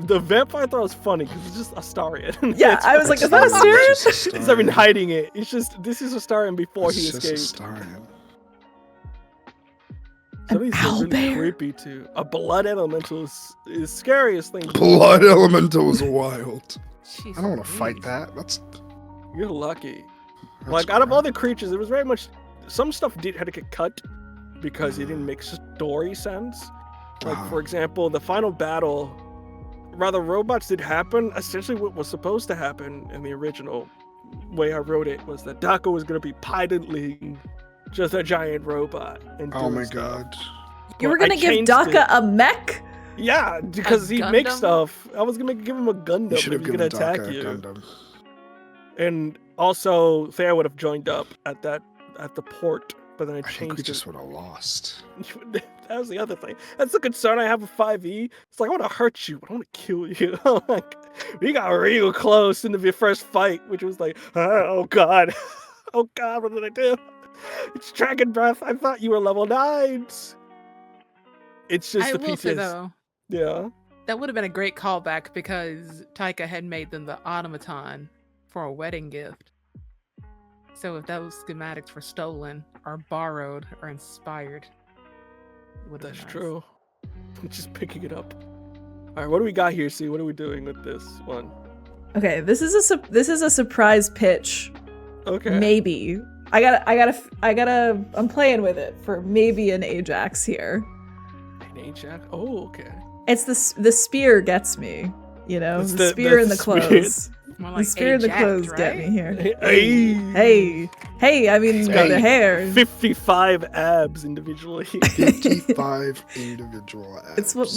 The vampire thought it was funny because it's just Astarion. Yeah, I was like, is that a Astarion? He's not been hiding it. It's just this is Astarion before he It's just escaped. Astarion. Some of these things are owlbear? creepy too. A blood elemental is the scariest thing. Blood elemental is wild. Jeez I don't want to fight Louise. that. That's You're lucky. that's Like out of all gross. the creatures, it was very much some stuff had to get cut because it didn't make story sense. Like for example, the final battle, rather robots did happen. Essentially, what was supposed to happen in the original way I wrote it was that Dako was going to be piloting just a giant robot. And Oh doing my stuff. god. You were But I gonna give changed Daka it. a mech? Yeah, because he Gundam? makes stuff. I was gonna give him a Gundam You should have if he could given attack Daka a you. Gundam. And also, Thea would have joined up at the port, but then I I think we changed just it. would have lost. That was the other thing. That's the concern I have with 5e. It's like, I want to hurt you, but I want to kill you. Like, we got real close in the first fight, which was like, oh god. Oh god, what did I do? It's Dragon Breath. I thought you were level 9s. It's just I the will say PTS. though, Yeah. that would have been a great callback because Taika had made them the automaton for a wedding gift. So if those schematics were stolen or borrowed or inspired, it would have That's been nice. true. Just picking it up. All right, what do we got here? See, what are we doing with this one? Okay, this is a surprise pitch. Okay. Maybe. I'm playing with it for maybe an Ajax here. An Ajax? Oh, okay. It's the spear gets me, you know? It's The spear and the spear. clothes. More The like spear and the Ajax, clothes get right? me here. Hey. Hey, I mean, Hey. the hair. 55 abs individually. 55 individual abs. It's what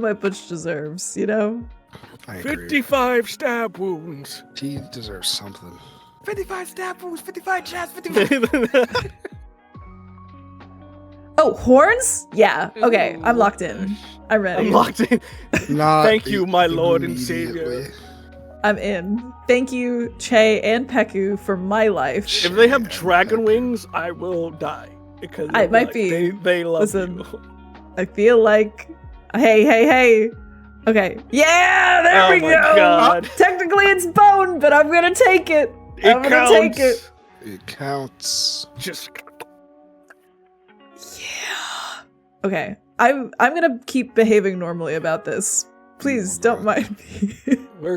my butch deserves, you know? I agree. 55 stab wounds. He deserves something. 55 stab wounds, 55 chats, 55. Oh, horns? Yeah. Okay, I'm Ooh. locked in. I'm ready. I'm locked in. Not Thank you, my lord and immediately. savior. I'm in. Thank you, Che and Peku, for my life. If they have dragon wings, I will die. Because I might like, be. They love Listen. you. I feel like. Hey. Okay. Yeah, there Oh we my go. God. Technically, it's bone, but I'm gonna take it. It I'm gonna take it. It counts. Just Yeah. Okay. I'm gonna keep behaving normally about this. Please don't mind me. we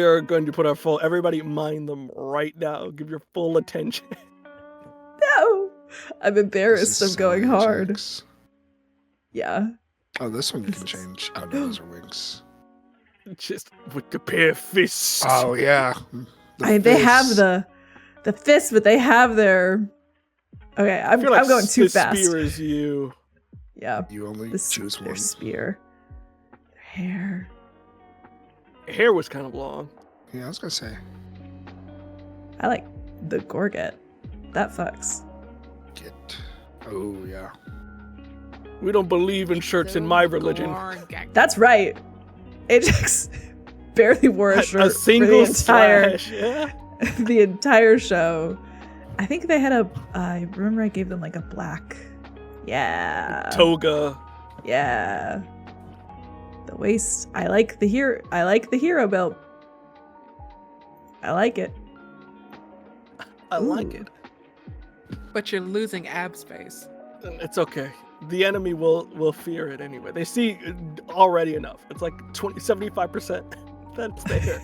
are going to put our full. Everybody, mind them right now. Give your full attention. No. I'm This embarrassed. is I'm going so hard. Ajax. Yeah. Oh, this one you This can is- change. Oh, no, those are wings. Just with the bare fists. Oh, yeah. They have the fist, but they have their. Okay, I I'm feel like going too the fast. Spear is you. Yeah. You only choose Their one. spear. Their hair. Hair was kind of long. Yeah, I was gonna say. I like the Gorget. That fucks. Get. Oh, yeah. We don't believe in shirts in my religion. That's right. Ajax barely wore a shirt A single for the entire slash. Yeah. the entire show. I think they had I remember I gave them like a black. Yeah. Toga. Yeah. The waist. I like the hero belt. I like it. I like Ooh. it. But you're losing ab space. It's okay. The enemy will fear it anyway. They see already enough. It's like 75%. That's there.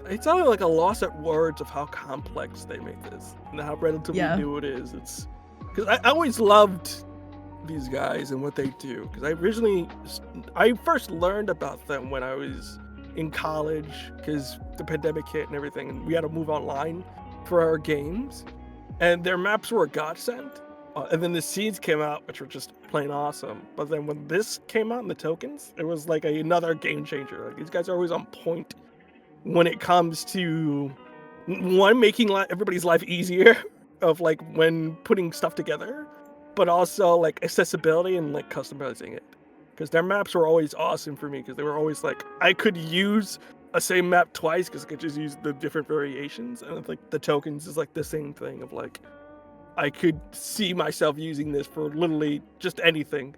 It's only like a loss at words of how complex they make this and how relatively Yeah. new it is. It's because I always loved these guys and what they do. Because I first learned about them when I was in college because the pandemic hit and everything, and we had to move online for our games, and their maps were a godsend. And then the seeds came out, which were just plain awesome. But then when this came out in the tokens, it was like another game changer. Like, these guys are always on point when it comes to one, making everybody's life easier of like when putting stuff together, but also like accessibility and like customizing it. Because their maps were always awesome for me, because they were always like, I could use a same map twice because I could just use the different variations, and like the tokens is like the same thing of like, I could see myself using this for literally just anything.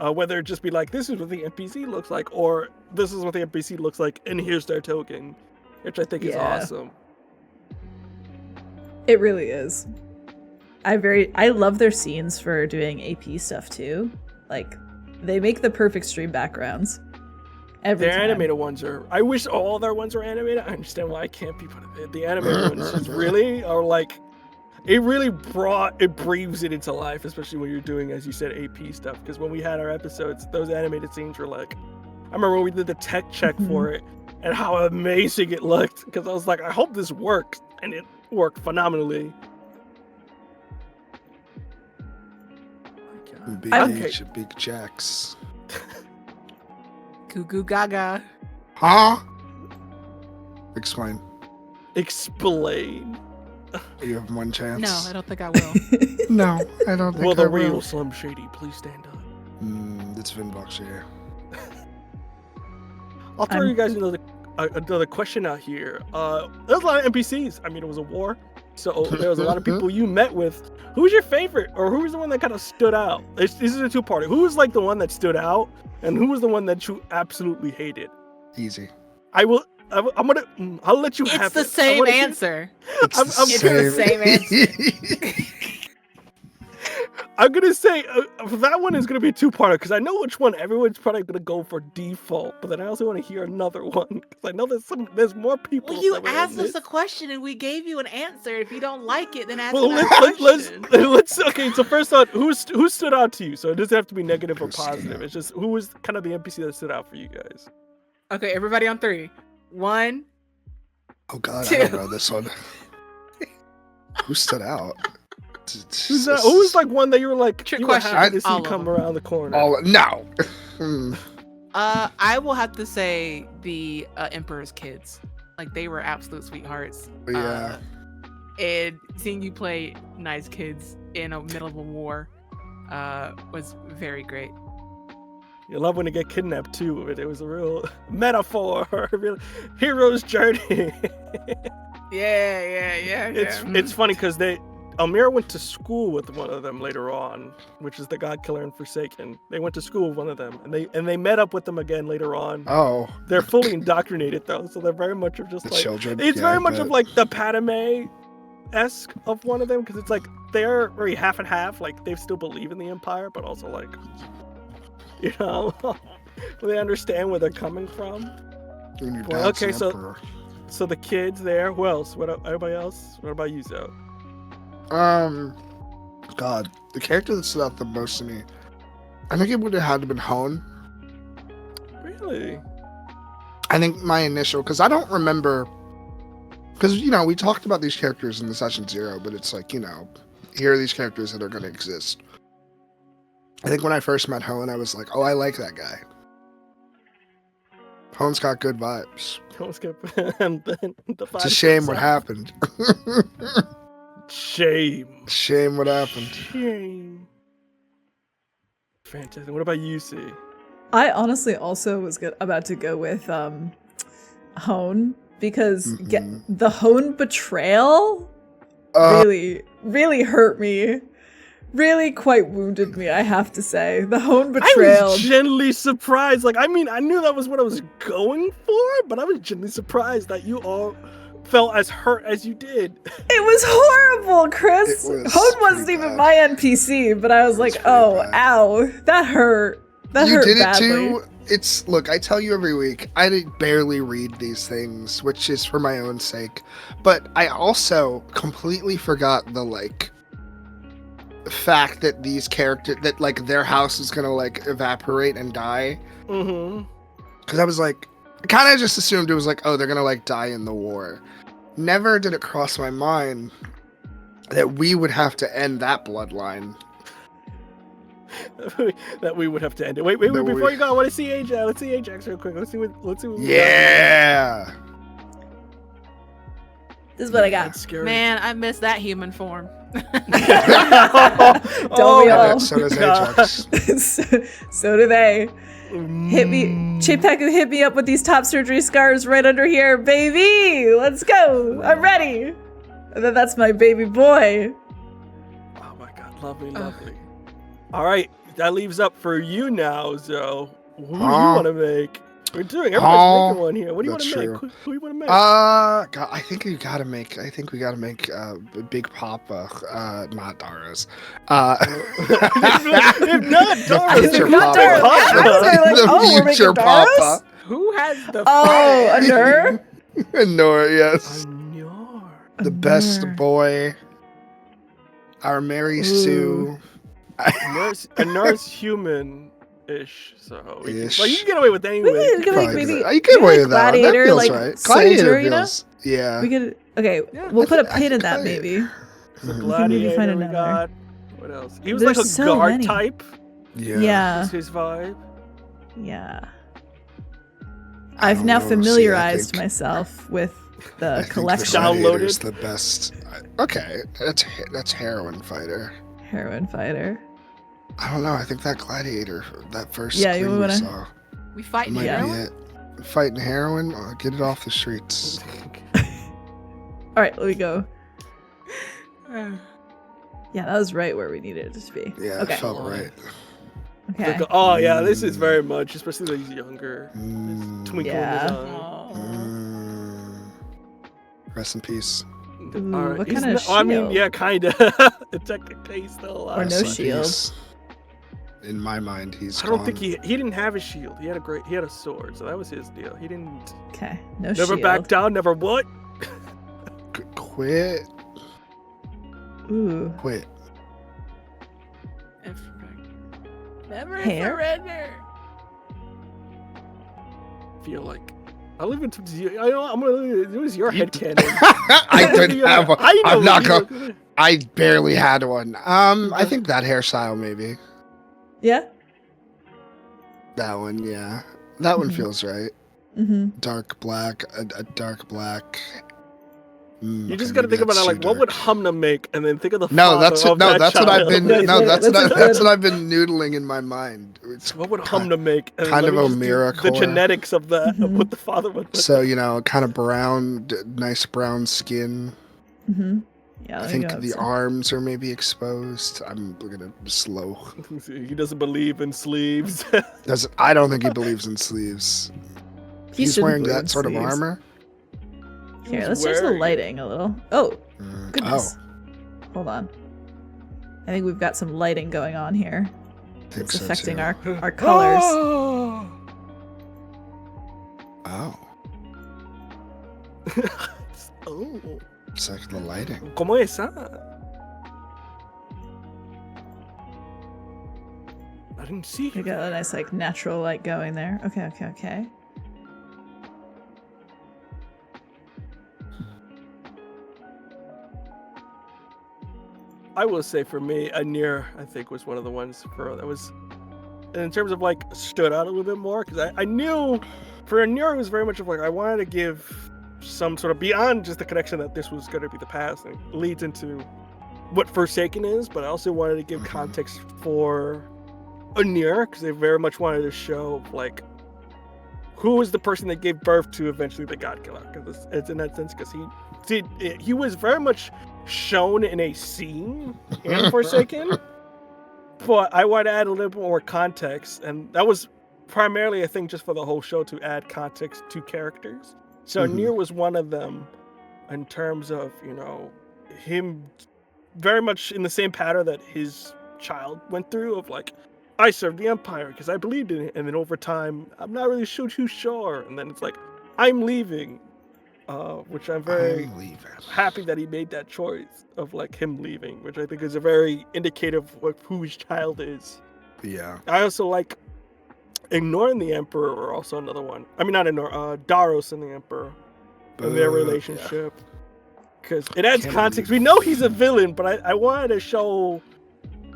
Whether it just be like, this is what the NPC looks like, or this is what the NPC looks like, and here's their token, which I think is Yeah. awesome. It really is. I love their scenes for doing AP stuff too. Like, they make the perfect stream backgrounds. Every Their time. animated ones are. I wish all their ones were animated. I understand why I can't be put. The animated ones just really are like. It really breathes it into life, especially when you're doing, as you said, AP stuff. Because when we had our episodes, those animated scenes were like. I remember when we did the tech check for it, and how amazing it looked. Because I was like, I hope this works, and it worked phenomenally. Big Okay. H, Big Jacks. Goo goo gaga. Huh? Explain. Explain. You have one chance. No, I don't think I will. No, I don't think Will I the real will. Slim Shady please stand up? It's Vinbox here. I'll throw you guys another question out here. There's a lot of NPCs. I mean, it was a war, so there was a lot of people you met with. Who was your favorite, or who was the one that kind of stood out? This is a two-parter. Who was like the one that stood out, and who was the one that you absolutely hated? Easy. I'll let you have It's the it. same answer. It's the same answer. I'm gonna say that one is gonna be a two-parter because I know which one everyone's probably gonna go for default, but then I also want to hear another one because I know there's more people. Well, you that were in asked us this. a question and we gave you an answer. If you don't like it, then ask Well, another question. let's. Okay, so first on, who stood out to you? So it doesn't have to be negative or Who stood positive. out? It's just who was kind of the NPC that stood out for you guys. Okay, everybody on 3. 1. Oh God, Two. I don't know this one. Who stood out? Who was like one that you were like Trick you were question. happy to see All of come them. around the corner? No. I will have to say the Emperor's kids. Like, they were absolute sweethearts. Yeah. And seeing you play nice kids in the middle of a war was very great. You love when they get kidnapped too. It was a real metaphor, a real hero's journey. Yeah. It's funny because Amir went to school with one of them later on, which is the God Killer and Forsaken. They went to school with one of them, and they met up with them again later on. Oh. They're fully indoctrinated though, so they're very much of just The like children. it's Yeah, very I much bet. of like the Padme-esque of one of them because it's like they're very half and half. Like they still believe in the Empire, but also like they understand where they're coming from. And your Well, dad's okay, the so- emperor. So the kids there. Who else? Everybody else? What about you, Zoe? God, the character that stood out the most to me, I think it would have had to been Hone. Really? I think my initial, because I don't remember, because we talked about these characters in the session 0, but it's like here are these characters that are going to exist. I think when I first met Hone, I was like, oh, I like that guy. Hone's got good vibes. It's a shame what happened. Shame. Shame what happened. Shame. Fantastic. What about you, C? I honestly also was about to go with Hone because Mhm. the Hone betrayal really, really hurt me. Really quite wounded me, I have to say. The Hone I betrayal. was genuinely surprised. Like, I mean, I knew that was what I was going for, but I was genuinely surprised that you all felt as hurt as you did. It was horrible, Chris. It was Hone wasn't pretty even bad. my NPC, but I was It was like, pretty oh, bad. ow, that hurt. That You hurt did it badly. too. Look, I tell you every week, I barely read these things, which is for my own sake. But I also completely forgot the fact that these characters, that their house is gonna evaporate and die. Mm-hmm. Because I was like, I kind of just assumed it was like, oh, they're gonna die in the war. Never did it cross my mind that we would have to end that bloodline. That we would have to end it. Wait, That before we- you go, I want to see Ajax. Let's see Ajax real quick. Let's see what we got. Yeah. This is what I got. That's scary. Man, I miss that human form. Don't we all? So does God. Ajax. So do they. Hit me, CZEPEKU, hit me up with these top surgery scars right under here, baby. Let's go. I'm ready. And then that's my baby boy. Oh my god, lovely. All right, that leaves up for you now, Zoe. Who do you want to make? We're doing. Everybody's making one here. What do you want That's to make? true. Who do you want to make? God, I think we gotta make Big Papa, not Dara's. If not Dara, future if not Papa. Dara, I was like, The oh, we're making future Dora's? Papa. who has the Oh, a nerd? Nora, yes. Anor. The best boy. Our Mary Sue. Anor's human-ish, so we can, Ish. well, you can get away with it anyway. We could get, like, Probably maybe- good. You get away with that. That Gladiator, feels like, right. soldier, Gladiator you know? feels. Yeah. We could. Okay, Yeah, we'll put a I pin in think that Gladiator. maybe. The Mhm. Gladiator find we another. got. What else? He was There's like a so guard many. type. Yeah. Was his vibe. Yeah. I I've don't now know, see, I familiarized think- myself with I think collection. the Downloaded. Gladiator's the best. Okay, that's Heroine Fighter. Heroine Fighter. I don't know. I think that Gladiator, that first Yeah, you screen we wanna- saw, We fighting might Yeah. be heroin? it. Fighting heroin, get it off the streets. All right, let me go. Yeah, that was right where we needed it to be. Yeah, Okay. it felt right. Okay. Like, oh yeah, this is very much, especially these younger. Mm, Twinkle Yeah. in his eye. mm. Rest in peace. Ooh, All right. what he's kind of not- I mean, shield? yeah, kind of. Technically, he's still alive. Or no Rest in shield. peace. In my mind, he's I don't gone. think he didn't have a shield. He had a sword, so that was his deal. He didn't Okay. No never shield. back down, never what? Quit. Ooh. Quit. Never Hair? surrender. Feel like I live into. I know I'm gonna. It was your You head d- canon. I didn't have one. I know I'm not you- going. I barely had one. I think that hairstyle maybe. Yeah. That one, yeah. That one Mhm. feels right. Mm-hmm. Dark black, a dark black. You just okay, gotta maybe think about it that's like, too what would dark. Humna make, and then think of the No, father that's of that that's what I've child. been. Nice, No, that's that's that's good. what I've been noodling in my mind. It's What would kind- Humna make? And kind let of me a just do miracle. The genetics of that, of Mhm. what the father would. so kind of brown, nice brown skin. Mm-hmm. Yeah. I There you think go. the So- arms are maybe exposed. I'm gonna slow. He doesn't believe in sleeves. I don't think he believes in sleeves. He He's shouldn't wearing believe in that sort of sleeves. armor. Here, He's let's change the wearing- lighting a little. Oh, Mm, goodness. Hold on. I think we've got some lighting going on here. I think It's so, affecting too. our colors. Oh, Oh, it's like the lighting. ¿Cómo es esa? I didn't see We it. got a nice like natural light going there. Okay. I will say for me, Anir, I think, was one of the ones that was, in terms of like, stood out a little bit more, because I knew for Anir, it was very much of like, I wanted to give some sort of, beyond just the connection that this was going to be the past, and it leads into what Forsaken is, but I also wanted to give context for Anir, because they very much wanted to show, like, who was the person that gave birth to eventually the God Killer, because it's in that sense, because he was very much shown in a scene in Forsaken, but I wanted to add a little bit more context, and that was primarily a thing just for the whole show, to add context to characters. So Mhm. Nier was one of them, in terms of, him very much in the same pattern that his child went through, of like, I served the Empire because I believed in it, and then over time, I'm not really too sure, and then it's like, I'm leaving, which I'm very I'm leaving. happy that he made that choice of like him leaving, which I think is a very indicative of who his child is. Yeah. I also like ignoring the Emperor, or also another one. I mean, not ignore Daros and the Emperor and their Yeah. relationship, because it adds Can't context. believe- We know he's a villain, but I wanted to show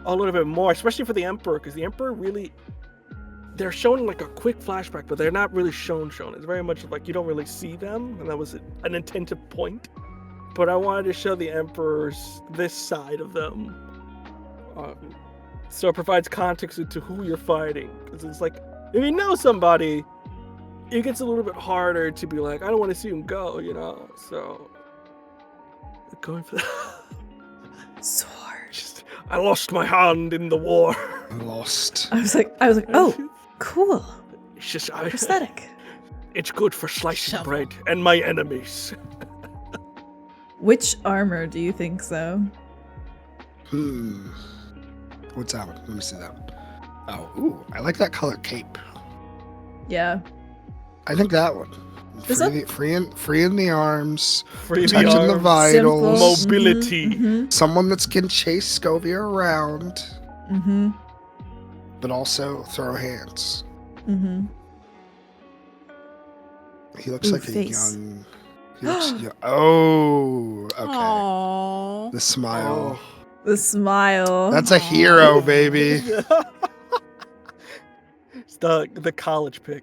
a little bit more, especially for the Emperor, because the Emperor really, they're shown like a quick flashback, but they're not really shown. It's very much like you don't really see them, and that was an intensive point. But I wanted to show the Emperor's this side of them, so it provides context into who you're fighting. Because it's like, if you know somebody, it gets a little bit harder to be like, I don't want to see him go, So going for that. Sword. Just, I lost my hand in the war. Lost. I was like, oh, cool. It's just Prosthetic. It's good for slicing Shovel. bread and my enemies. Which armor do you think so? What's that one? Let me see that one. Oh, ooh, I like that color cape. Yeah. I think that one. Is that- Freeing the arms, Free touching the arms, vitals. Simple. Mobility. Mm-hmm. Someone that can chase Scovia around, Mm-hmm. but also throw hands. Mm-hmm. He looks Ooh, like face. a young. He looks young. Oh, okay. Aww. The smile. The smile. That's a hero, baby. It's the college pick.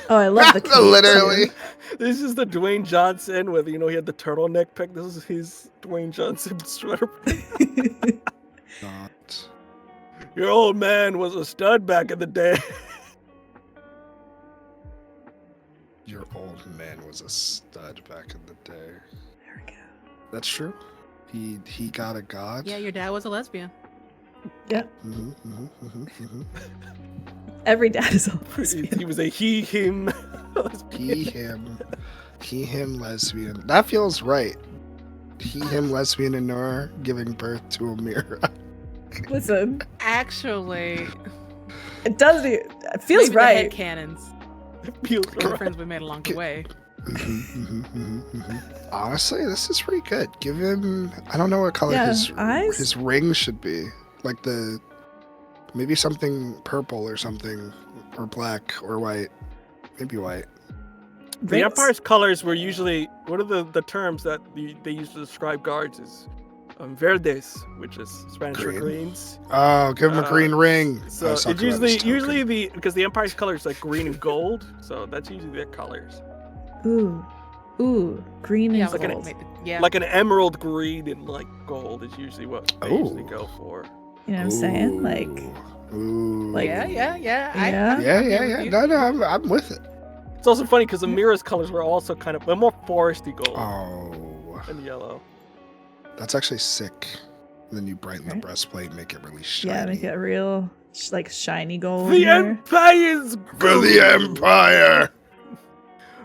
Oh, I love the cape, Literally. too. This is the Dwayne Johnson with, he had the turtleneck pick. This is his Dwayne Johnson sweater. Not. Your old man was a stud back in the day. Your old man was a stud back in the day. There we go. That's true. He got a god. Yeah, your dad was a lesbian. Every dad is a He lesbian. was a he, him. He, him, lesbian. That feels right. He, him, lesbian, and Nora giving birth to Amira. Listen, Actually, it does. It feels maybe right. The headcanons. Feels The right. friends we made along the way. Honestly, this is pretty good. Give him. I don't know what color Yeah, his eyes? ring should be. Like maybe something purple or something, or black or white. Maybe white. The Rings? Empire's colors were usually, what are the terms that they used to describe guards is verdes, which is Spanish for Green. greens. Oh, give him a green ring. So I it's suck about this usually token. because the Empire's color is like green and gold, so that's usually their colors. Ooh, green and Yeah, like an- gold. yeah. Like an emerald green and like gold is usually what they usually Oh. go for. You know what I'm saying? Like, Ooh. like- yeah. Yeah. I'm Yeah. here with you. No, I'm with it. It's also funny because Amira's colors were also kind of more foresty gold Oh, and yellow. that's actually sick. And then you brighten the Right. breastplate, make it really shiny. yeah, make it real, like shiny gold. The here. Empire's For the Empire!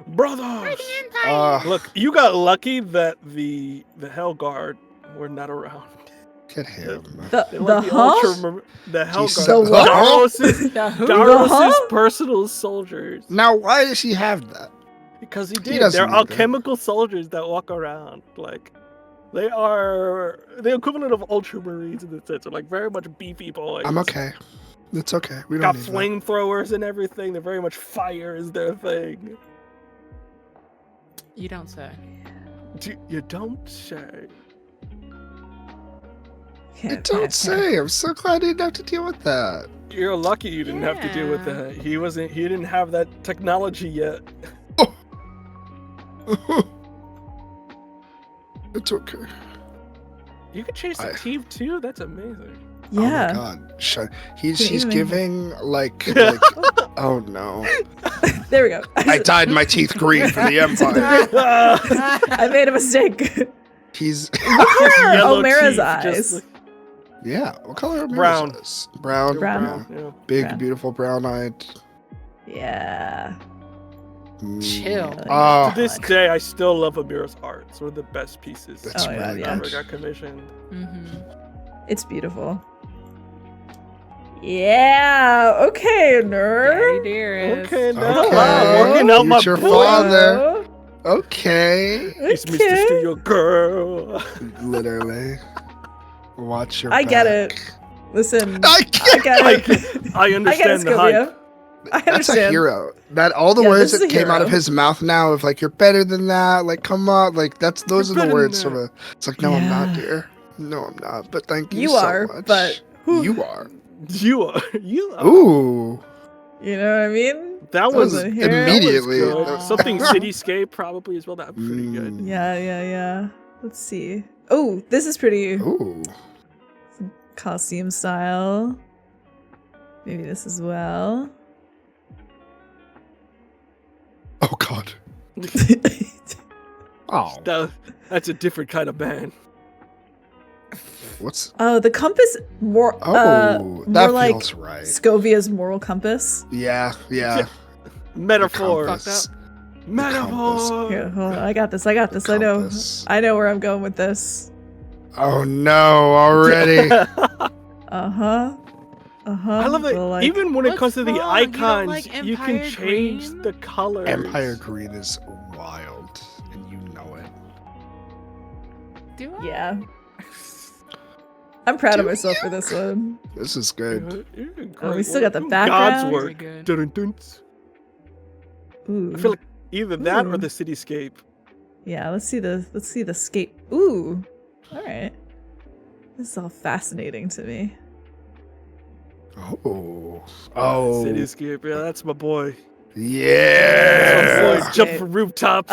brothers. Uh, Look, you got lucky that the Hell Guard were not around. get him. The They like the huh? the Hell Jesus. Guard. The what? Daros's, The who? Daros's huh? personal soldiers. Now, why does he have that? Because he He did. doesn't They're need that. alchemical soldiers that walk around. Like, they are the equivalent of ultramarines in the sense. They're like very much beefy boys. I'm okay. It's okay. We don't Got need that. flamethrowers and everything. They're very much fire is their thing. You don't say. You don't say. Okay, I don't okay. say. I'm so glad I didn't have to deal with that. You're lucky you didn't have to deal with Yeah. that. He didn't have that technology yet. It's okay. You could chase the I- team too. That's amazing. Oh Yeah. my god. He's Can you even- giving like oh no. There we go. I dyed my teeth green for the Empire. I made a mistake. He's Yellow Omera's teeth, eyes. just like- yeah. What color are Brown. Mira's eyes? Brown. Brown. Yeah. Big, Brown. beautiful brown-eyed. Yeah. Chill. Oh, To this day, I still love Amira's art. It's one of the best pieces that's Oh, yeah, really yeah. ever good. got commissioned. Mm-hmm. It's beautiful. Yeah. Okay, nerd. Daddy dearest. Okay, now Okay. I'm working out my Future boy. father. Okay. It's Mr. Okay. Studio Girl. Literally. Watch your I get back. it. Listen, I get get I, it. I I get it, understand the hype. Scopia. I That's understand. a hero. That all the Yeah, words this is that a came out of hero. his mouth now of like you're better than that, like come on, like those You're are the better words than from a it's like no I'm not, Yeah. dear. No I'm not, but thank you You so are, much. but whew, you are. You are. You are. Ooh. you know what I mean? That was was here. immediately good. Aw. Something Cityscape probably as well. That'd be pretty good. Mm. Yeah. Let's see. Oh, this is pretty Ooh. costume style. Maybe this as well. Oh god. Oh. That's a different kind of band. What's Oh, the compass more. Oh, more that like feels right. Scovia's moral compass. Yeah. Metaphor. Compass. Metaphor. Here, hold on. I got this. I The know. compass. I know where I'm going with this. Oh no, already. I love that. Well, like- Even when it What's comes to the wrong? You don't icons, like you can Empire change Green? the colors. Empire Green is wild, and you know it. Do I? Yeah. I'm proud of Do myself you? for this one. This is good. Oh, we still got the God's background. work. Very good. Dun-dun-dun. Ooh. I feel like either that or Ooh. the cityscape. Yeah, let's see the scape. Ooh. All right. This is all fascinating to me. Oh. Cityscape. Yeah, that's my boy. Yeah. Boy, jump from rooftops.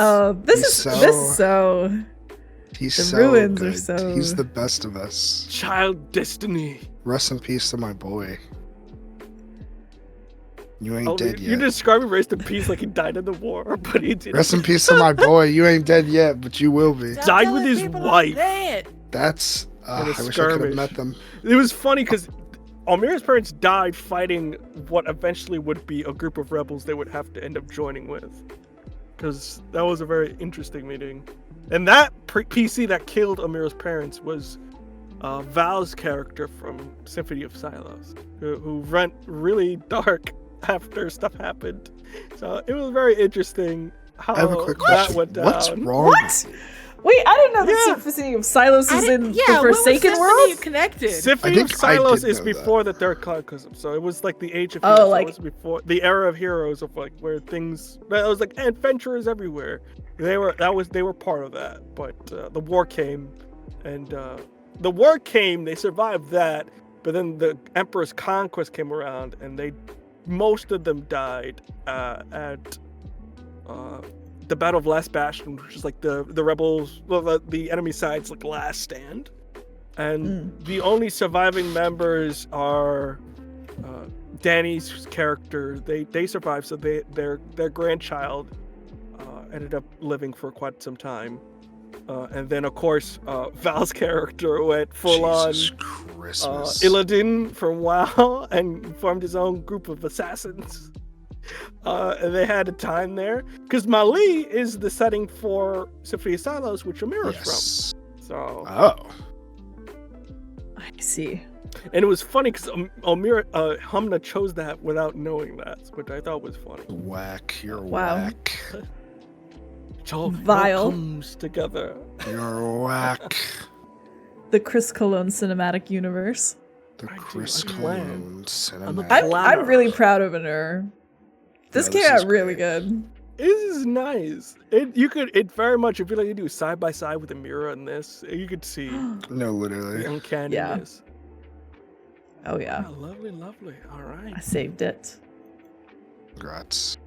He's The so ruins good. are so- He's the best of us. Child destiny. Rest in peace to my boy. You ain't Oh, dead you're yet. describing rest in peace like he died in the war, but he didn't. Rest in peace to my boy. You ain't dead yet, but you will be. Stop Died with telling his people I'm wife. dead. That's. In a I wish I could skirmish. have met them. It was funny because Almira's parents died fighting what eventually would be a group of rebels they would have to end up joining with. Because that was a very interesting meeting. And that PC that killed Amira's parents was Val's character from Symphony of Silos, who went really dark after stuff happened. So it was very interesting how I have a quick that question. went down. What's wrong? What? Wait, I didn't know Yeah. that Symphony of Silos is in the when was Forsaken Symphony World. connected? Symphony I of think I Silos did is know that. before the Third Cataclysm, so it was like the Age of Oh, Heroes. like- It was before the era of heroes of like where things. It was like adventurers everywhere. They were part of that, but the war came, and they survived that, but then the Emperor's Conquest came around, and most of them died at the Battle of Last Bastion, which is like the rebels, well, the enemy side's like last stand, and the only surviving members are Danny's character. They survived, so their grandchild ended up living for quite some time, and then of course Val's character went full on Jesus Christmas. Illidan from WoW and formed his own group of assassins. And they had a time there because Mali is the setting for Symphony of Silos, which Amira's Yes. from. So, Oh. I see. and it was funny because Humna chose that without knowing that, which I thought was funny. Whack. You're Wow. whack. It all Vile. comes together. You're whack. The Chris Cologne cinematic universe. The I do, Chris I'm glad. Cologne I'm a cinematic. glad- I'm really proud of Anur. This Yeah, came this is out really great. good. This is nice. It very much, if you like to do side by side with Amira and this, you could see No, the literally. uncanniness. Oh yeah, Yeah, lovely, lovely. All right. I saved it. Congrats.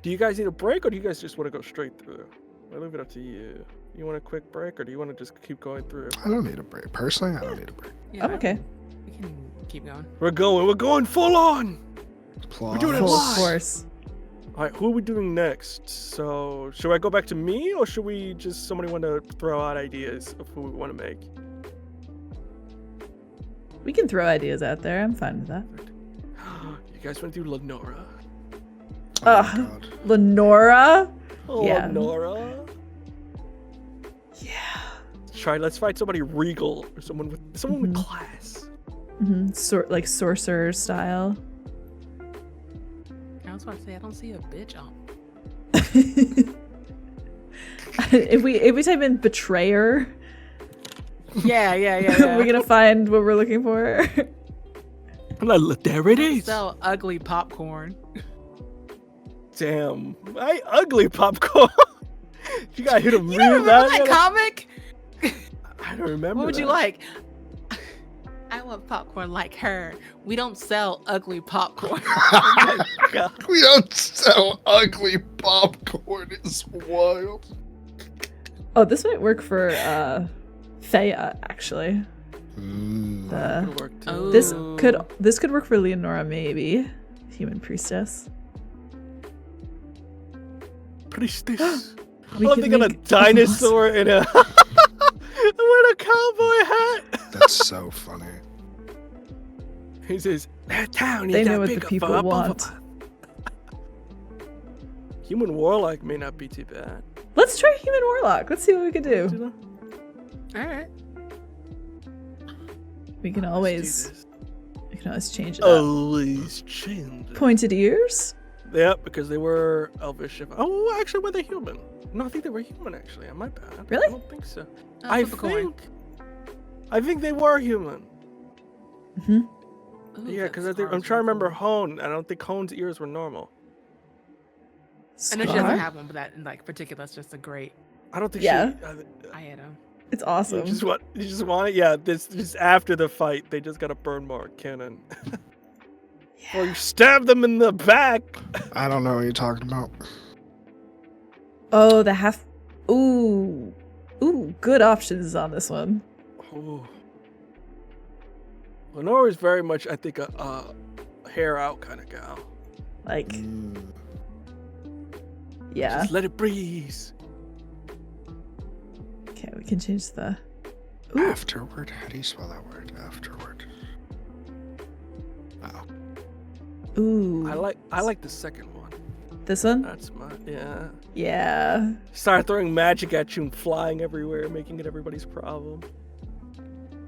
Do you guys need a break, or do you guys just want to go straight through? I leave it up to you. You want a quick break, or do you want to just keep going through? I don't need a break. Personally, I don't need a break. Yeah, I'm okay. We can keep going. We're going full on. Applause. doing it Full live. force. All right, who are we doing next? So, should I go back to me, or should we just somebody want to throw out ideas of who we want to make? We can throw ideas out there. I'm fine with that. You guys want to do Lenora? Oh my Ugh. God. Lenora. Oh, Yeah. Lenora. Yeah. Let's find somebody regal or someone with Mhm. class. Like sorcerer style. I was about to say, I don't see a bitch on. if we type in betrayer, Yeah. we're gonna find what we're looking for. There it is. Sell ugly popcorn. Damn, I ugly popcorn. You gotta hit him You don't real remember that loud. comic? I don't remember. What would you that. like? I want popcorn like her. We don't sell ugly popcorn. Oh my God. We don't sell ugly popcorn. It's wild. Oh, this might work for Thea actually. Mm. The- Could work too. Oh. This could work for Leonora maybe. Human priestess. Priestess. We I'm could thinking a make dinosaur in a with a cowboy hat. That's so funny. He says, "That town They is know that what the big people for want." Human warlock may not be too bad. Let's try human warlock. Let's see what we can You do. know? All right. We can Let's do always this. change it up. Always change. Pointed ears. Yep, because they were elvish. Oh, actually, were they human? No, I think they were human. Actually, on my bad. Really? I don't think so. Flip a coin. I think they were human. Hmm. Ooh, Yeah, that because I'm scar's trying to really remember cool. Hone. I don't think Hone's ears were normal. I know she Scar? doesn't have one, but that in like particular, that's just a great. I don't think Yeah. I had him. It's You awesome. just want it? Yeah, this just after the fight, they just got a burn mark cannon. Or you stab them in the back. I don't know what you're talking about. Oh, the half. Ooh. Ooh, good options on this one. Ooh. Lenore is very much, I think, a hair out kind of gal. Like, yeah. Just let it breeze. Okay, we can change the. Ooh. Afterward? How do you spell that word? Afterward. Wow. Ooh. I like the second one. This one? That's my Yeah. Start throwing magic at you and flying everywhere, making it everybody's problem.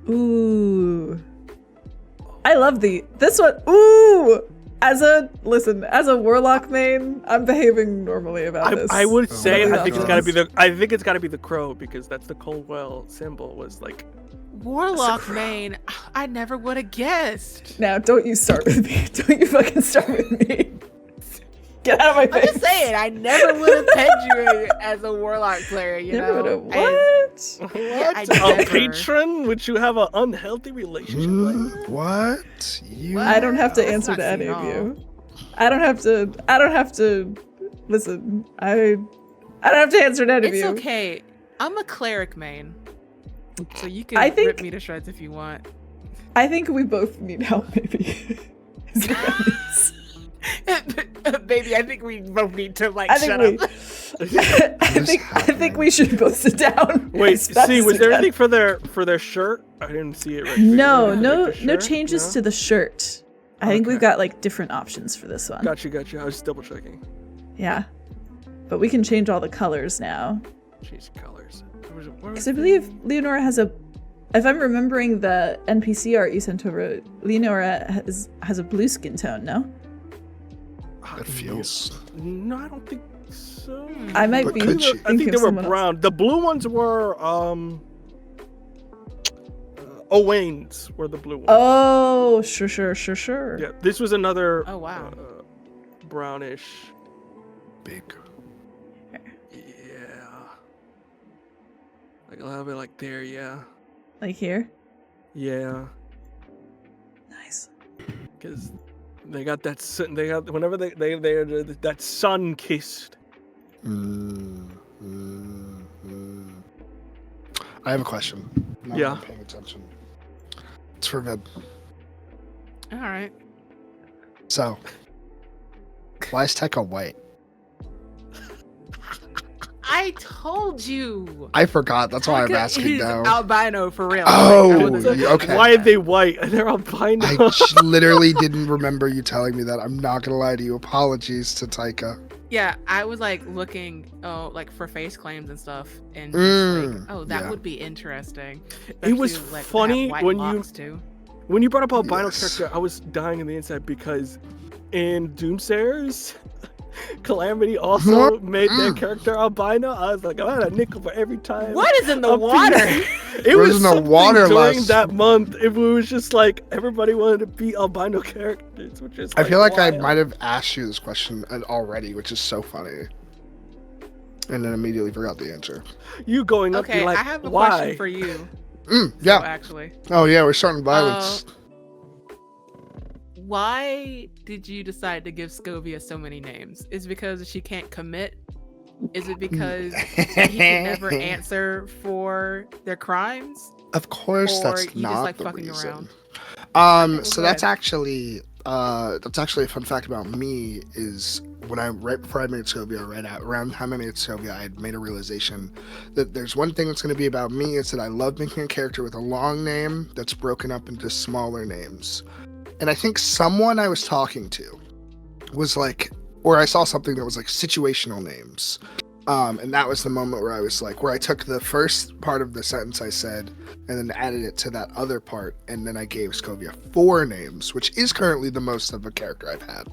Ooh. I love this one. Ooh. As a warlock main, I'm behaving normally about this. I would say my I think it's gotta be the crow, because that's the Coldwell symbol. Was like Warlock main. I never would have guessed. Now, don't you start with me. Don't you fucking start with me. Get out of my face. I'm just saying, I never would have pegged you as a warlock player, you Never know? would've- what? Yeah, I a never. patron which you have an unhealthy relationship with. What? I don't have to That's answer not to any seen of you. I don't have to listen. I don't have to answer to any of It's you. okay. I'm a cleric main. So you can I think- rip me to shreds if you want. I think we both need help, maybe. Is what that means. Baby, I think we both need to I think shut we. up. I think we should both sit down. Wait, as fast see, as was we there can. anything for their shirt? I didn't see it right. No, Like no, the no shirt? changes No? to the shirt. I think we've Okay. got like different options for this one. Got you. I was double checking. Yeah, but we can change all the colors now. Change colors. Because I believe Leonora has a. If I'm remembering the NPC art you sent over, Leonora has a blue skin tone. No, It feels. No, I don't think so. I might But be. could she? I think thinking they of were someone else. brown. The blue ones were Owain's were the blue ones. Oh, sure. Yeah, this was another. Oh, wow. Brownish. Big. Yeah. Like a little bit like there. Yeah. Like here. Yeah. Nice. Because they got that. They got whenever they that sun kissed. I have a question. Now Yeah. I'm paying attention. It's for Vid. All right. So, why is Tekka white? I told you. I forgot. That's why I'm Tekka asking is now. albino for real. Oh, Like, I would've- okay. Why are they white? They're albino. I literally didn't remember you telling me that. I'm not gonna lie to you. Apologies to Taika. Yeah, I was like looking, like for face claims and stuff, and just like, oh, that yeah. would be interesting. It was Especially, like, to funny have white when locks, too. When you brought up albino Yes. character, I was dying on the inside because in Doomsayers, Calamity also made their character albino. I was like, I had a nickel for every time. What is in the a water? It There was was no something water during last- that month. It was just like everybody wanted to be albino characters, which is I feel like I wild. might have asked you this question already, which is so funny. And then immediately forgot the answer. You going up, Okay, you're like, I have a why? question for you. Yeah. Actually, Oh, yeah, we're starting violence. why did you decide to give Scovia so many names? Is it because she can't commit? Is it because he can never answer for their crimes? Of course, Or that's you just not like the fucking reason. around? So go that's ahead. actually a fun fact about me is when right before I made Scovia, around the time I made Scovia, I had made a realization that there's one thing that's going to be about me is that I love making a character with a long name that's broken up into smaller names. And I think someone I was talking to was like, or I saw something that was like situational names. And that was the moment where I was like, where I took the first part of the sentence I said and then added it to that other part. And then I gave Scovia 4 names, which is currently the most of a character I've had.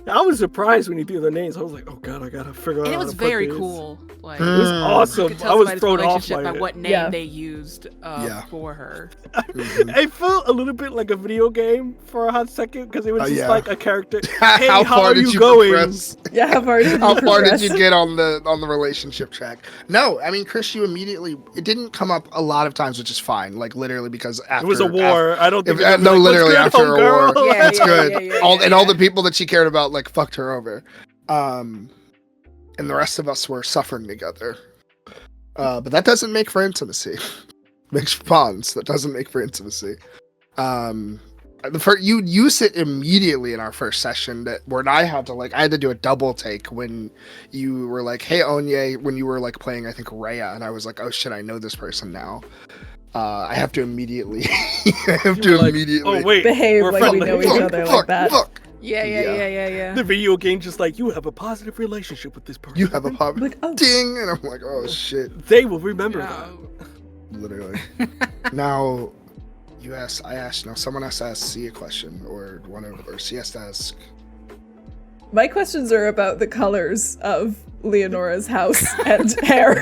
I was surprised when you threw the names. I was like, oh god, I gotta figure out. And it how was to put very these. cool. Like It was you awesome. could tell I was somebody's thrown off relationship by by it. what name Yeah. they used Yeah. for her. Mhm. It felt a little bit like a video game for a hot second because it was just Yeah. like a character. Hey, How how far are did you you going? progress? Yeah, how far did you How far did you progress? get on the relationship track? No, I mean, Chris, you immediately. It didn't come up a lot of times, which is fine. Like literally, because after It was a war. I don't think. If, it was no, like, literally "What's after good, a war. homegirl?" Yeah, That's yeah, good. yeah, yeah, all yeah, and all yeah. the people that she cared about like fucked her over, and the rest of us were suffering together. But that doesn't make for intimacy. Makes for bonds. That doesn't make for intimacy. You use it immediately in our first session that when I had to do a double take when you were like, hey Onye, when you were like playing I think Rhea, and I was like, oh shit, I know this person now. I have to immediately You were like, oh wait, Behave we're like we friendly. know each other like that. Fuck. Yeah. The video game just like you have a positive relationship with this person. You have a pop Like, oh. ding, and I'm like, oh shit, They will remember Yeah. literally. Now, I asked. Now someone has to ask C a question, or C has to ask. My questions are about the colors of Leonora's house and hair.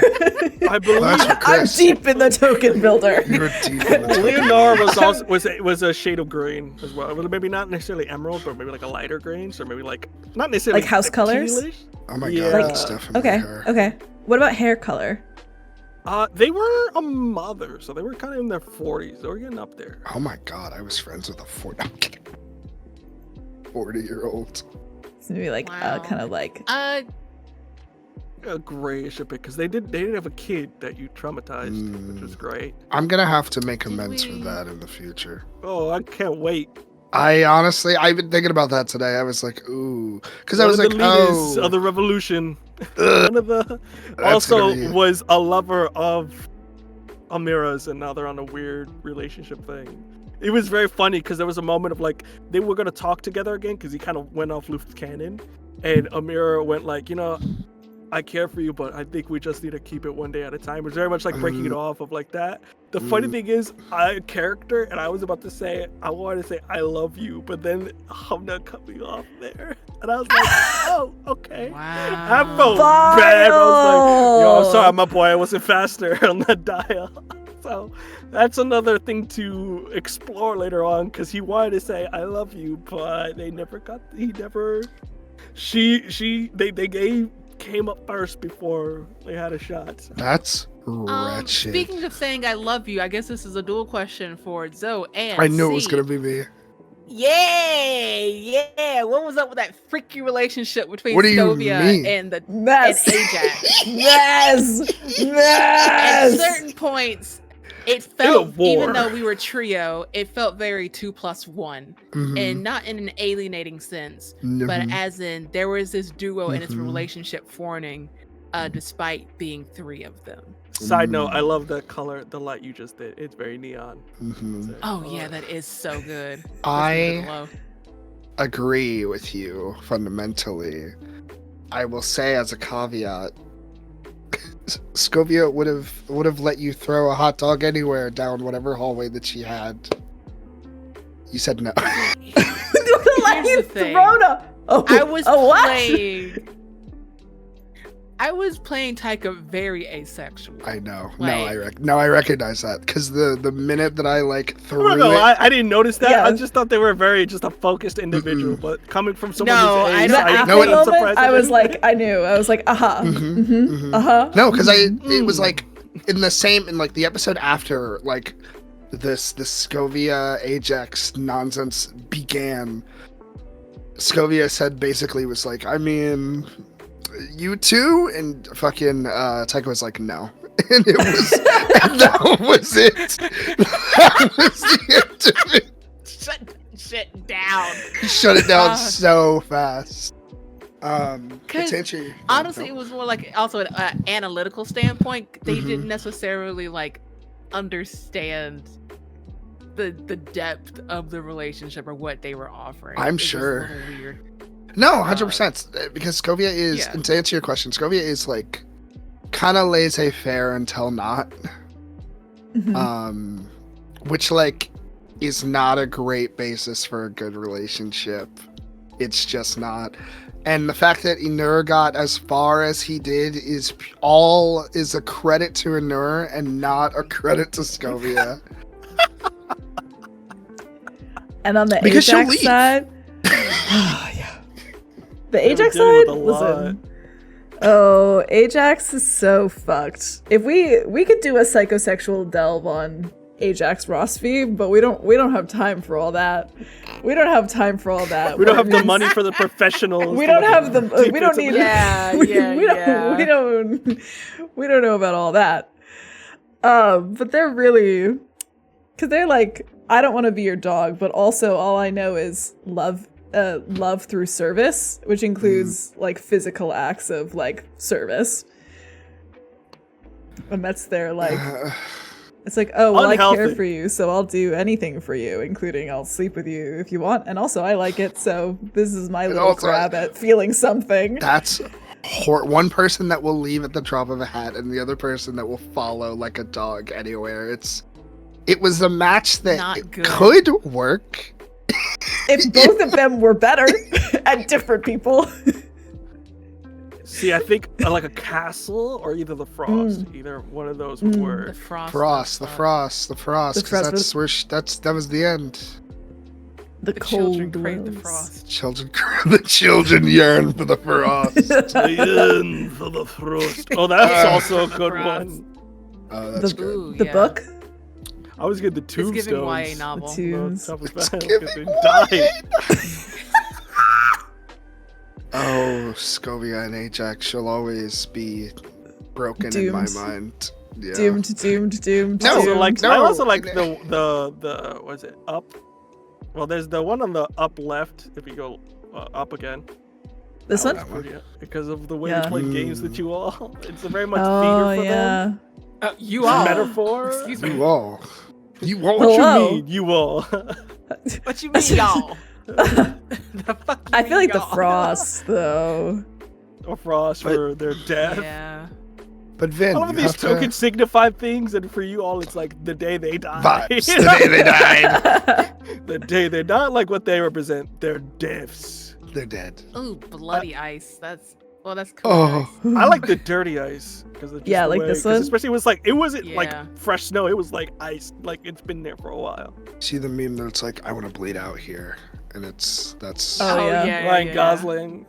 I believe That's for I'm Chris. deep in the token builder. You're deep in the Leonora was also was a shade of green as well. Well, maybe not necessarily emerald, but maybe like a lighter green. So maybe like not necessarily Like house colors? tealish. Oh my Yeah. god, Like, that's definitely Okay, her. okay. What about hair color? They were a mother, so they were kind of in their 40s. They were getting up there. Oh my god, I was friends with a 40-year-old. It's maybe like Wow. kind of like A grayish a bit because they did have a kid that you traumatized, which was great. I'm gonna have to make amends we- for that in the future. Oh, I can't wait. I've been thinking about that today. I was like, ooh, because I One was of like, the leaders oh, of the revolution. ugh, One of the That's also gonna be- was a lover of Amira's, and now they're on a weird relationship thing. It was very funny because there was a moment of like they were gonna talk together again because he kind of went off loose cannon, and Amira went like, I care for you, but I think we just need to keep it one day at a time. It was very much like breaking it off of like that. The funny thing is, I character, and I was about to say, I wanted to say I love you, but then Hamna cut me off there, and I was like, oh, okay. Wow. I felt bad. I was like, yo, I'm sorry, my boy, I wasn't faster on the dial. So that's another thing to explore later on, because he wanted to say I love you, but they never got. He never. They came up first before they had a shot. So. that's wretched. Speaking of saying I love you, I guess this is a dual question for Zoe and I knew it was C. gonna be me. Yeah. What was up with that freaky relationship between What do you Scovia mean? and the mess. and Ajax? Mess. At Mess. certain points, it a felt, war. even though we were trio, it felt very 2+1, Mhm. and not in an alienating sense, but Mhm. as in there was this duo and its Mhm. relationship forming, despite being three of them. Side note, I love the color, the light you just did. It's very neon. Mhm. Oh yeah, that is so good. Let's leave it I alone. agree with you fundamentally. I will say as a caveat, Scovia would have let you throw a hot dog anywhere down whatever hallway that she had. You said no. Here's the thing. Oh, I was what? playing Taika very asexual. I know. Like- No, I recognize that because the minute that I like I'm threw not gonna it, lie, I didn't notice that. Yeah. I just thought they were just a focused individual. Mm-mm. But coming from someone No, who's I ace, don't- The I- apple No, it- I'm moment, surprised I was didn't. like, I knew. I was like, aha. Mhm, Mhm. mhm. Uh-huh. No, because it was like in like the episode after like this Scovia Ajax nonsense began. Scovia said basically was like, I mean, you too, and fucking Taika was like, no, and it was and that was it. That was the end of it. Shut shit down. He shut it down Uh, so fast. To 'Cause answer your- Honestly, no. it was more like also an analytical standpoint. They Mhm. didn't necessarily like understand the depth of the relationship or what they were offering. I'm It was sure. a little weird. No, 100%. Because Scovia is, Yeah. and to answer your question, Scovia is like kind of laissez-faire until not, Mhm. which like is not a great basis for a good relationship. It's just not. And the fact that Inur got as far as he did is a credit to Inur and not a credit to Scovia. And on the Because she'll Ajax leave. side, yeah. The They were Ajax dealing side, with a lot. listen. Oh, Ajax is so fucked. If we could do a psychosexual delve on Ajax Rosfi, but we don't have time for all that. We don't have time for all that. We don't have the money for the professionals. We to don't look have at the. deep We don't into need. the- We don't know about all that. But they're really, because they're like, I don't want to be your dog, but also all I know is love through service, which includes like physical acts of like service. And that's their like, it's like, oh, well, I care Unhealthy. for you, so I'll do anything for you, including I'll sleep with you if you want. And also I like it, so this is my little also- grab at feeling something. That's one person that will leave at the drop of a hat, and the other person that will follow like a dog anywhere. It was a match that Not good. could work. If both of them were better at different people. See, I think like a castle or either the frost. Either one of those would The work. frost. The frost. The 'Cause frost that's where that was the end. The The children cold crave the ones. frost. The children yearn for the frost. In for the frost. Oh, that's also a good Frost. one. Oh, that's The- good. Ooh, The yeah. book? I was getting the It's tombstones. giving YA novel. The tombs. On top of It's that, giving because they died. Oh, Scovia and Ajax shall always be broken in my Doomed. mind. Yeah. Doomed. No, I also doomed. like no, I also like no. the what is it, up? Well, there's the one on the up left. If you go up again. This Oh, one? that one. Pretty, because of the way Yeah. they play games with you all. It's a very much Oh, theater for yeah. You them. all. Metaphor. Excuse me. You all. You all. What Hello? you mean, you all? What you mean, y'all? The fuck you I feel mean, like the y'all? frost, though. Or frost But- for their death. Yeah. But Vin, All of you these have to- tokens signify things, and for you all, it's like the day they die. Vibes. The day they died. The day they're not like what they represent. Their deaths. They're dead. Ooh, bloody ice. That's cool. Oh. I like the dirty ice because Yeah, like this one? Especially it wasn't Yeah. like fresh snow. It was like ice. Like it's been there for a while. See the meme that's like, I want to bleed out here. And that's. Oh, yeah. Ryan Gosling.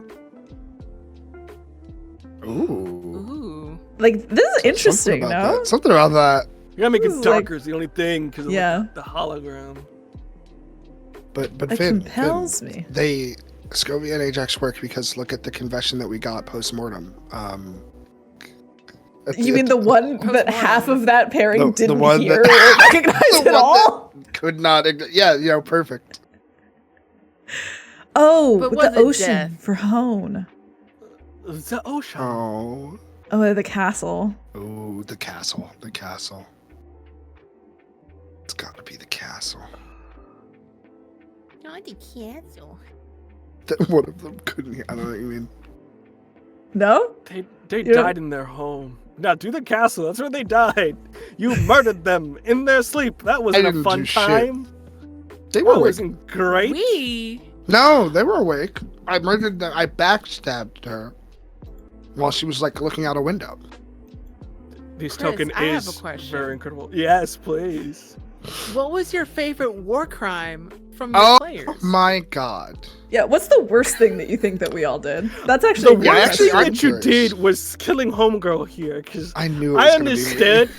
Ooh. Ooh. Like, this is interesting, Something about no? that. Something about that. You gotta make This it is like- darker. Is the only thing because of Yeah. the hologram. But That Vin, compels me. Scovia and Ajax work because look at the confession that we got post-mortem. You mean the one that half of that pairing The didn't one hear that- or recognize The at one all? could not. Yeah, perfect. Oh, But with was the it ocean death? for Hone. The ocean. Oh. Oh, the castle. Oh, the castle. The castle. It's gotta be the castle. Not the castle. One of them couldn't hear. I don't know what you mean. No? They You died in their home. Now do the castle. That's where they died. You murdered them in their sleep. That wasn't a didn't fun do shit. time. They were That awake. wasn't great. We. No, they were awake. I murdered them. I backstabbed her while she was like looking out a window. This Chris, token I have is a question. very incredible. Yes, please. What was your favorite war crime from your Oh players? my god. Yeah, what's the worst thing that you think that we all did? That's actually The a Yeah, good worst actually, thing question. I'm that you curious. did was killing homegirl here, because I knew it was I gonna be me. understood.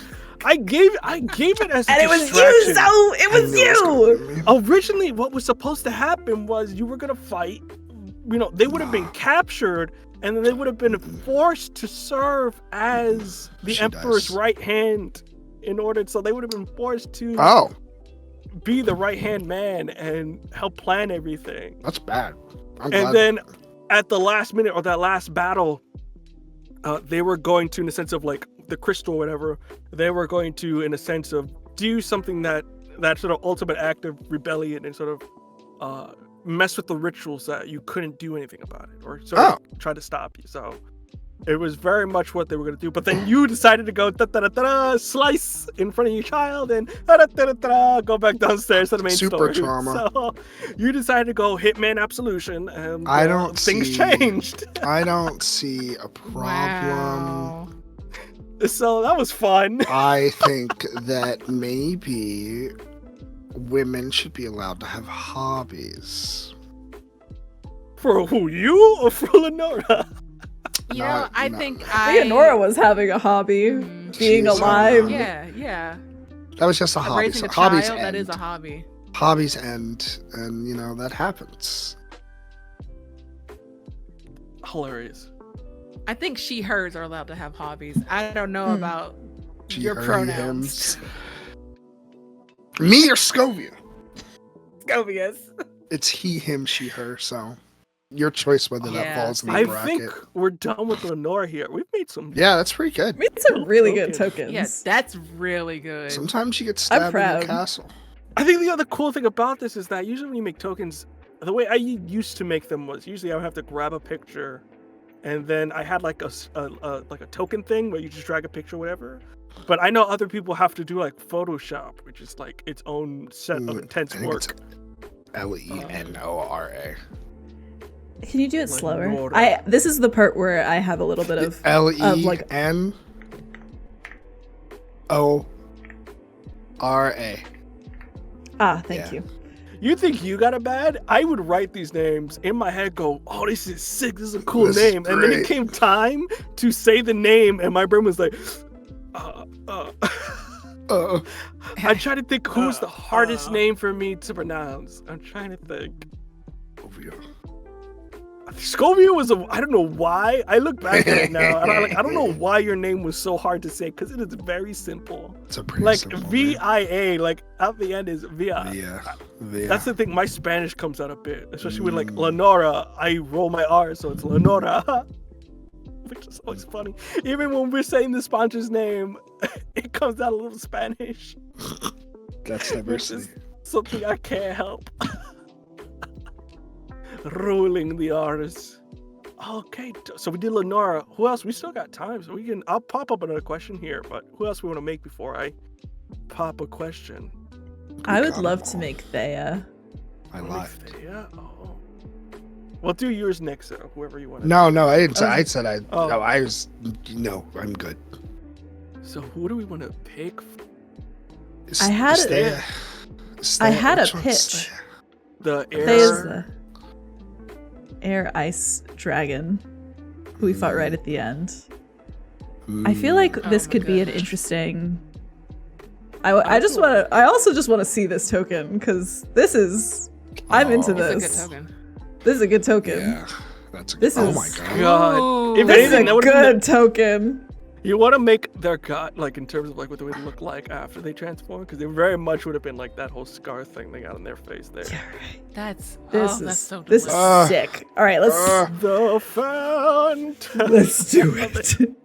I gave it as a And it was distraction. you, so it I was knew it was you. gonna be me. Originally, what was supposed to happen was you were gonna fight. You know, they would have been captured, and then they would have been forced to serve as the She Emperor's does. right hand. So they would have been forced to Oh, be the right hand man and help plan everything. that's bad. I'm And glad. then at the last minute or that last battle, they were going to, in a sense of like the crystal or whatever, they were going to, in a sense of, do something that sort of ultimate act of rebellion and sort of mess with the rituals that you couldn't do anything about it or sort of try to stop you. So It was very much what they were gonna do, but then you decided to go slice in front of your child and go back downstairs to the main Super story. trauma. So you decided to go Hitman Absolution, and I don't things see- changed. I don't see a problem. Wow. So that was fun. I think that maybe women should be allowed to have hobbies. For who, you or for Lenora? You know, Not- I not- think Leonora was having a hobby, Mm. being She is alive. a- Yeah. That was just a hobby. Raising a Hobbies child, that end. is a hobby. Hobbies end, and you know that happens. Hilarious. I think she, hers are allowed to have hobbies. I don't know Hmm. about She, your her, pronouns. hims. Me or Scovia? Scobius. It's he, him, she, her. So your choice whether that Yeah, falls in the I bracket. think we're done with Lenora here. We've made some. Yeah, that's pretty good. We had some really good Tokens. tokens. Yes, that's really good. Sometimes you get I'm stabbed in proud. the castle. I think the other cool thing about this is that usually when you make tokens, the way I used to make them was usually I would have to grab a picture, and then I had like a token thing where you just drag a picture, whatever. But I know other people have to do like Photoshop, which is like its own set of intense I think work. it's Lenora. Can you do it slower? Lenora. This is the part where I have a little bit of like Lenora. thank Yeah. you. You think you got it bad? I would write these names in my head, go, "Oh, this is sick. This is a cool This is name." And then it great. came time to say the name, and my brain was like, I try to think who's the hardest name for me to pronounce. I'm trying to think. Scovia was I don't know why. I look back at it now, and I don't know why your name was so hard to say, because it is very simple. It's a pretty Like simple name. VIA, like at the end is VIA. Yeah. That's the thing. My Spanish comes out a bit, especially with like Lenora. I roll my R, so it's Lenora, which is always funny. Even when we're saying the sponsor's name, it comes out a little Spanish, That's which diversity. is something I can't help. Rolling the R's. Okay, so we did Lenora. Who else? We still got time, so we can. I'll pop up another question here, but who else we want to make before I pop a question? I would got love them to all. make Thea. I left. Yeah. Oh. Well, do yours next, though. Whoever you want. No, I didn't say. I said I. Oh. No, I was. No, I'm good. So who do we want to pick? I had Is it- there- is I there- had a which one's pitch. there? The air. Thea's the air ice dragon who we fought right at the end. I feel like Oh this my could be an goodness. interesting. I also just want to see this token because this is. I'm into Oh. It's a good this. token. This is a good token. Yeah, that's a This oh is- my god. God. Ooh. If This is anything, a that would have been good token. You want to make their god like in terms of like what they would look like after they transform, because they very much would have been like that whole scar thing they got on their face there. Yeah, right. That's This that's is so this is delicious. sick. All right, let's The Phantom. let's do it.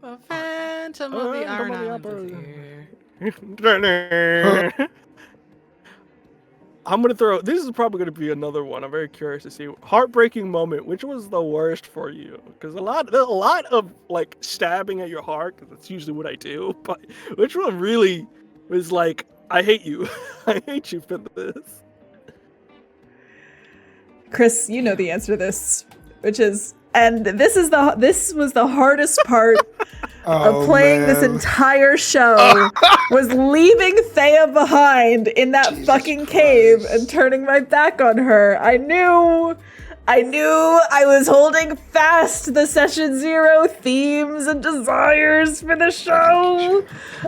The Phantom of the Iron Islands is here. I'm gonna throw. This is probably gonna be another one. I'm very curious to see. Heartbreaking moment. Which was the worst for you? Because there's a lot of like stabbing at your heart. Because that's usually what I do. But which one really was like, I hate you. I hate you for this. Chris, you know the answer to this, which is, and this was the hardest part Oh, of playing this man. entire show was leaving Thea behind in that Jesus fucking cave Christ. and turning my back on her. I knew I was holding fast the session 0 themes and desires for the show.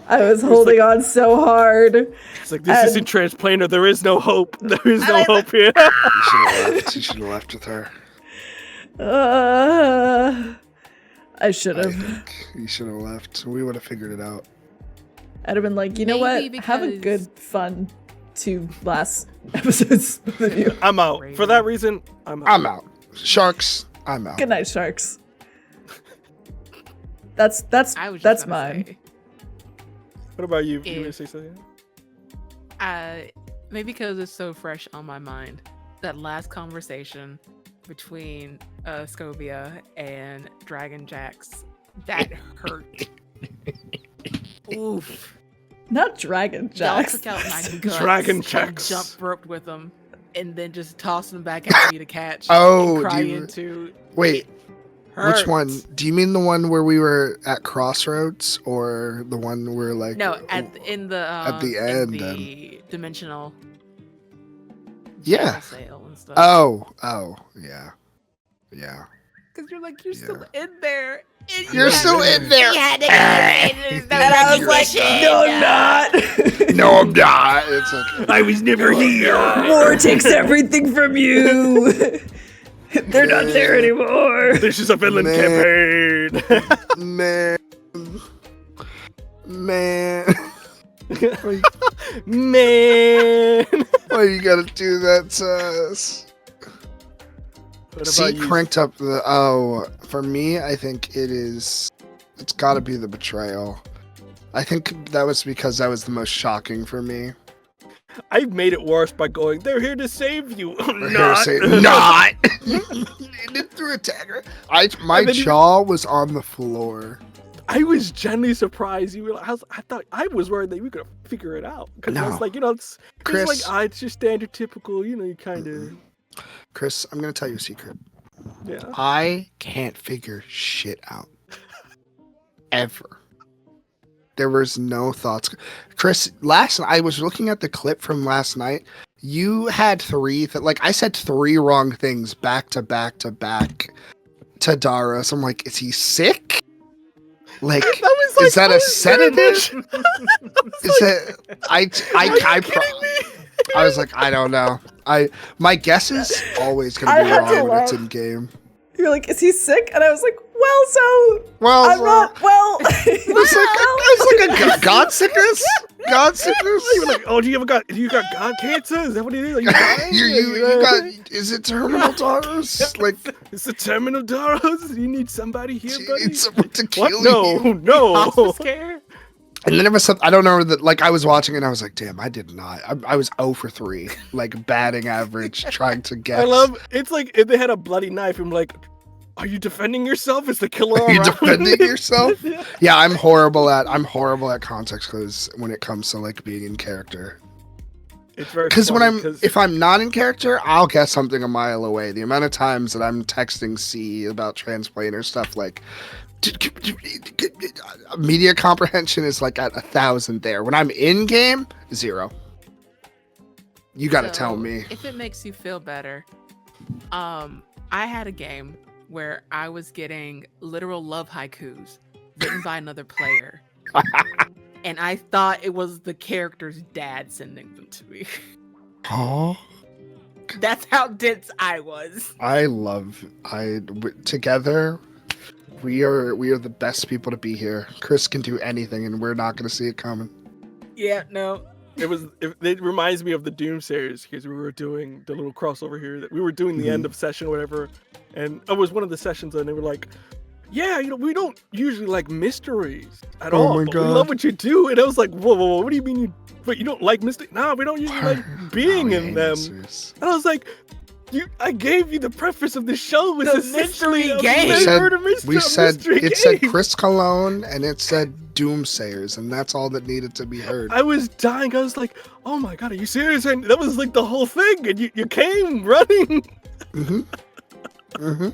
I was holding on so hard. It's like this isn't Transplaner. There is no hope. There is no hope here. You should have left with her. I should I have. think you should have left. We would have figured it out. I'd have been like, you know Maybe what? Have a because- good, fun 2 last episodes with you. I'm out. For that reason, I'm out. I'm out. Sharks. I'm out. Good night, sharks. That's I was just that's gonna mine. say, What about you? You If- gonna say something? maybe because it's so fresh on my mind. That last conversation between Scovia and Dragon Jax. That hurt. Oof. Not Dragon Y'all Jacks. took out my guts. Dragon and Jax. Jump roped with them, and then just tossed them back at me to catch. Oh, and cry do you- into. Wait, Hurt. which one? Do you mean the one where we were at Crossroads, or the one where like No, in the end, in the dimensional yeah. sale and stuff. Oh, yeah. Because you're like, you're Yeah. still in there. And you You're had still to- in there. you had to go in, And I was like, no, I'm not. No, I'm not. It's okay. I was never here. War takes everything from you. They're not there anymore. This is a villain campaign. Man. Man. Why you gotta do that to us? What See, about you? cranked up the. For me, I think it's gotta be the betrayal. I think that was because that was the most shocking for me. I made it worse by going, they're here to save you. Not. It threw a dagger. My And then you- jaw was on the floor. I was genuinely surprised. I thought I was worried that we could figure it out. Because I was No. like, it's Chris. like, it's just standard typical, you kind of, Chris, I'm gonna tell you a secret. yeah. I can't figure shit out. Ever. There was no thoughts. Chris, last night, I was looking at the clip from last night. You had I said 3 wrong things back to back to back to Dara. So I'm like, is he sick? Like, That was like, is that I a was very sedative? much- Is it? Are you kidding me? I was like, I don't know. My guess is always I gonna be had to wrong when it's laugh. in game. You're like, is he sick? And I was like, well, so Well, I'm not well. It's like a god sickness. God sickness. You were like, oh, do you got god cancer? Is that what it is? Are you dying? You got. Is it terminal daughters? Like, It's the terminal Daros. You need somebody here, you buddy. need someone to What? kill No, you. no. Hospice care? And then there was something I don't know that. Like, I was watching it and I was like, damn, I did not. I was 0 for 3, like batting average, trying to guess. I love. It's like if they had a bloody knife. I'm like, are you defending yourself? Is the killer Are you around? defending yourself? Yeah. Yeah, I'm horrible at context clues when it comes to like being in character. It's very Because when funny, if I'm not in character, I'll guess something a mile away. The amount of times that I'm texting C about transplaner stuff, like media comprehension is like at 1,000 there. When I'm in game, 0. You got to tell So, me. If it makes you feel better, I had a game where I was getting literal love haikus written by another player. And I thought it was the character's dad sending them to me. Oh, That's how dense I was. together. We are the best people to be here. Chris can do anything, and we're not going to see it coming. Yeah, no. It reminds me of the Doomsayers because we were doing the little crossover here. That we were doing the end of session or whatever, and it was one of the sessions, and they were like, "Yeah, we don't usually like mysteries at Oh all, my but we God. love what you do." And I was like, "Whoa, what do you mean but you don't like mystery? Nah, we don't usually like being in them." And I was like, I gave you the preface of the show was The essentially mystery a game. We said mystery it said game. Chris Cologne and it said Doomsayers, and that's all that needed to be heard. I was dying. I was like, "Oh my god, are you serious?" And that was like the whole thing. And you came running. Mm-hmm. Mm-hmm.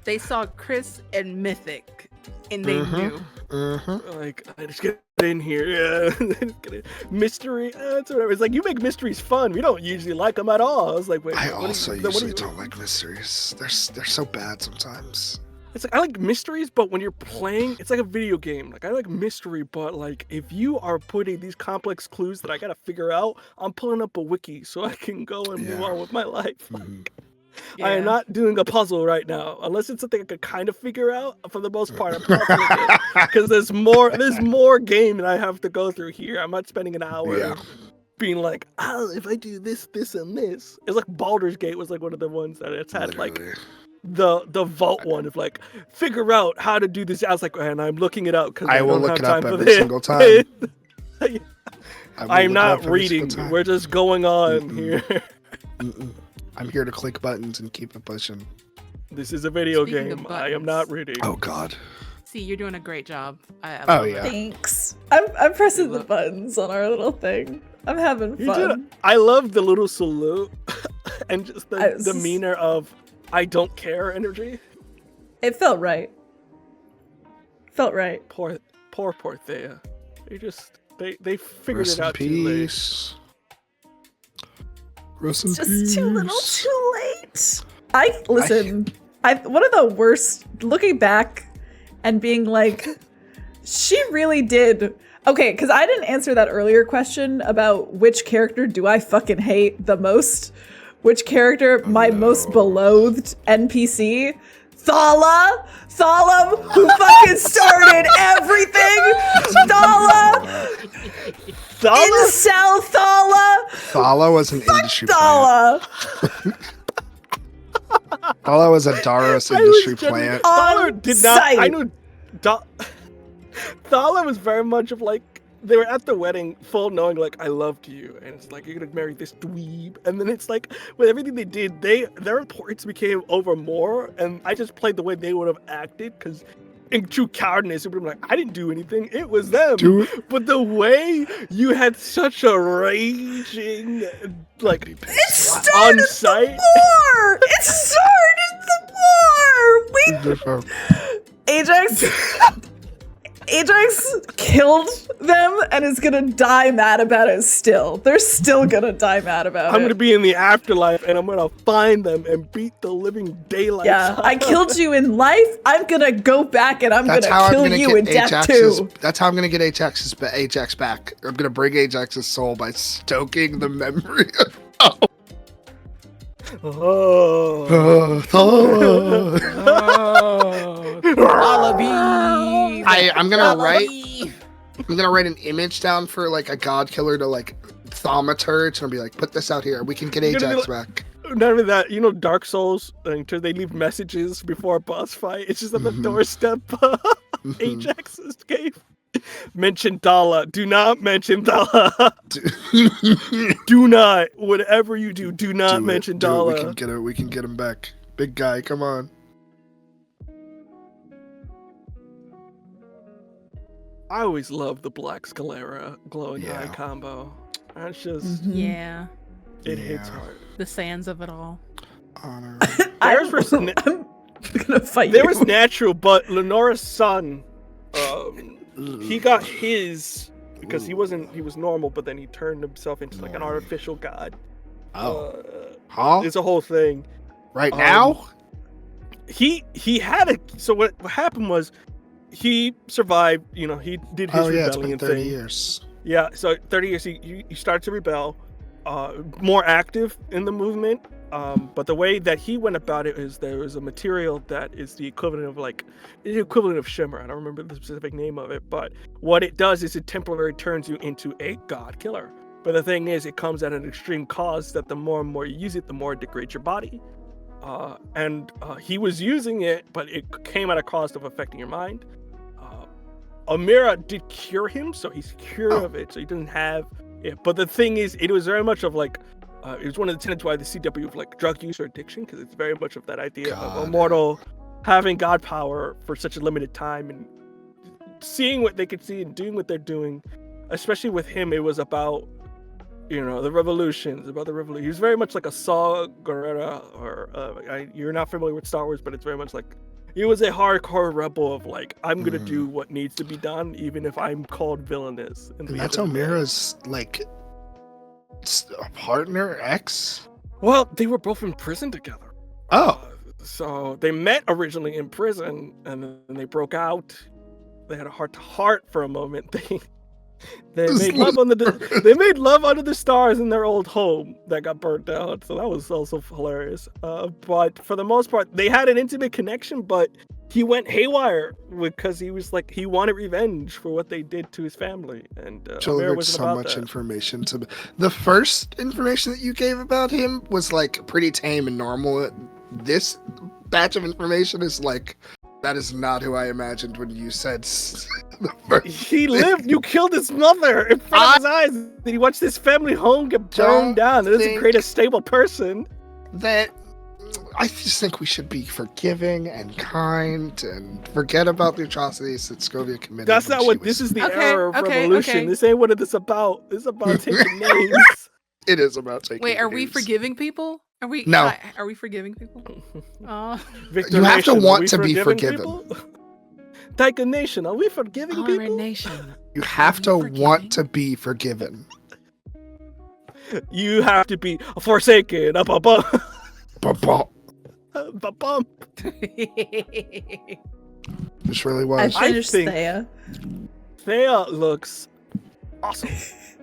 They saw Chris and Mythic, and they knew. Mm-hmm. Like, I just get in here. Yeah, mystery. It's whatever. It's like you make mysteries fun. We don't usually like them at all. I was like, wait. I what do also you- what do usually you- don't like mysteries. They're so bad sometimes. It's like I like mysteries, but when you're playing, it's like a video game. Like I like mystery, but like if you are putting these complex clues that I gotta figure out, I'm pulling up a wiki so I can go and move Yeah. on with my life. Mhm. I am Yeah. not doing a puzzle right now, unless it's something I could kind of figure out. For the most part, I'm puzzling because there's more game that I have to go through here. I'm not spending an hour Yeah. being like, oh, if I do this, this, and this. It's like Baldur's Gate was like one of the ones that it's had like Literally. the vault one of like figure out how to do this. I was like, and I'm looking it up because I will don't look have it up time for every this. single time. I will I'm look it not up every single reading. time. We're just going on Mm-mm. here. Mm-mm. I'm here to click buttons and keep it pushing. This is a video Speaking of game. I am not reading. Oh God. See, you're doing a great job. I Oh, love yeah. it. Thanks. I'm pressing the buttons on our little thing. I'm having You fun. did. I love the little salute and just I the was- demeanor of I don't care energy. It felt right. Felt right. Poor Thea. They figured Rest it in out too late. peace. Rest in It's peace. just too little, too late. One of the worst. Looking back and being like, she really did. Okay, because I didn't answer that earlier question about which character do I fucking hate the most. Which character my most beloathed NPC? Thala, who fucking started everything. Thala, incel Thala. Thala was an industry plant. Thala. Thala was a Daros industry plant. Thala On did not. I site. know. Thala was very much of like they were at the wedding, full knowing like I loved you, and it's like you're gonna marry this dweeb, and then it's like with everything they did, their importance became over more, and I just played the way they would have acted because. In true cowardness, it would be like, I didn't do anything. It was them. But the way you had such a raging, like, It started on site. the war! It started the war! Ajax killed them and is gonna die mad about it still. They're still gonna die mad about it. I'm gonna be in the afterlife and I'm gonna find them and beat the living daylights Yeah, out I of killed you in life. I'm gonna go back and I'm That's gonna how I'm kill gonna you in get death Ajax's. too. That's how I'm gonna get Ajax back. I'm gonna bring Ajax's soul by stoking the memory of Oh. Thala. Wallaby. I'm gonna write an image down for like a god killer to like thaumaturge and I'll be like, put this out here. We can get You're gonna be Ajax back. Not only that, you know, Dark Souls, until they leave messages before a boss fight. It's just at the doorstep. Ajax's cave. Mention Dala. Do not mention Dala. Do not. Whatever you do, do not mention Dala. We can get him back. Big guy, come on. I always love the Black Scalera glowing Yeah. eye combo. That's just Yeah. it hits Yeah. hard. The sands of it all. Honor. Theirs was I'm gonna fight there you. was natural, but Lenora's son, he got his because he was normal, but then he turned himself into like an artificial god. Huh? It's a whole thing. Right now? He had a so what happened was he survived. You know, he did his It's been rebellion 30 thing. years. Yeah, so 30 years he started to rebel, more active in the movement. But the way that he went about it is there was a material that is the equivalent of shimmer. I don't remember the specific name of it, but what it does is it temporarily turns you into a god killer. But the thing is, it comes at an extreme cost that the more and more you use it, the more it degrades your body. And he was using it, but it came at a cost of affecting your mind. Amira did cure him, so he's cured of it, so he doesn't have it. But the thing is, it was very much of like, it was one of the tenets why the CW of like drug use or addiction, because it's very much of that idea of a mortal having god power for such a limited time and seeing what they could see and doing what they're doing. Especially with him, it was about, you know, the revolutions, about the revolution. He was very much like a Saw Gerrera, or you're not familiar with Star Wars, but it's very much like he was a hardcore rebel of like, I'm gonna do what needs to be done, even if I'm called villainous. And that's Amira's like a partner, ex? Well, they were both in prison together. So they met originally in prison, and then they broke out. They had a heart-to-heart for a moment. They made love under the stars in their old home that got burnt down. So that was also hilarious. But for the most part, they had an intimate connection. But he went haywire because he was like he wanted revenge for what they did to his family. And Delivered so much information to the first information that you gave about him was like pretty tame and normal. This batch of information is like. That is not who I imagined when you said the first he lived. You killed his mother in front of his eyes. He watched his family home get burned down. It doesn't create a stable person. that I just think we should be forgiving and kind and forget about the atrocities that Scovia committed. That's when not she what was- this is. The Okay, era of okay, revolution. okay. This ain't what it's about. It's about taking names. It is about taking. Wait, are we names. forgiving people? Are we? No. Are we forgiving people? Oh, Victor You have to Nation, are want we to be forgiving forgiven. people? Taika Nation, are we forgiving Honorary people? Nation. You have to Are we want to forgiving? be forgiven. You have to be forsaken. Up, up, up. Ba-bum. Up, up. This really I was. finished think- Thea. Thea looks awesome.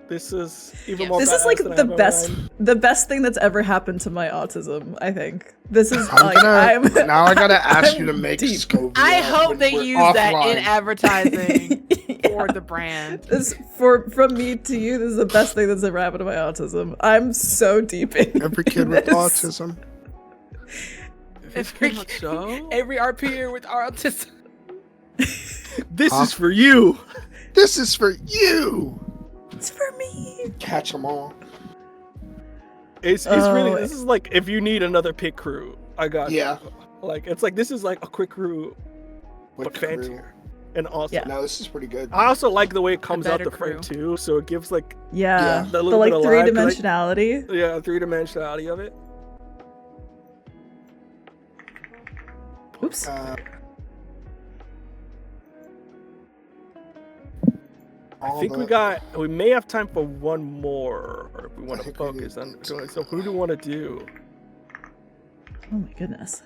This is even more. This is badass like than I the have best, in mind. the best thing that's ever happened to my autism. I think this is I'm like gonna, now I gotta ask you to I'm make deep. Scovia. I hope when they we're use that in offline. advertising Yeah. for the brand. This from me to you. This is the best thing that's ever happened to my autism. I'm so deep in Every kid with this. autism. Every, much so. every RPer with autism. This Huh? is for you. This is for you. It's for me. Catch them all. It's really. Oh. This is like if you need another pit crew, I got. you. Yeah. Like it's like this is like a quick crew, With but fancier and awesome. Yeah. No, this is pretty good. I also like the way it comes out better the frame crew. too, so it gives like Yeah, Yeah. The the little like bit of three lag, like- dimensionality. 3-dimensionality of it. Oops. I think we may have time for one more, or if we want I to think we focus need on to. doing. So who do we want to do? Oh my goodness.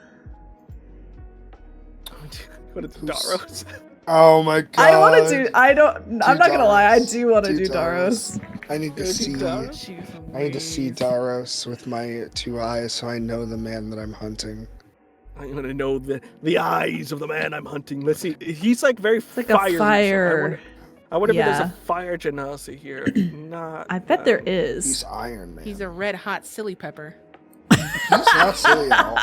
What is Who's- Daros? Oh my god. I want to do. I don't. I'm not gonna lie. I Daros. do want to Do do Daros. I need to Good see. Daros. I need to see Daros with my 2 eyes, so I know the man that I'm hunting. I'm gonna know the eyes of the man I'm hunting. Let's see. He's like very Like a fiery, so fire. I wonder if there's Yeah. a fire genasi here. Not. I bet there He's is. Iron Man. He's a red hot silly pepper. He's not silly at all.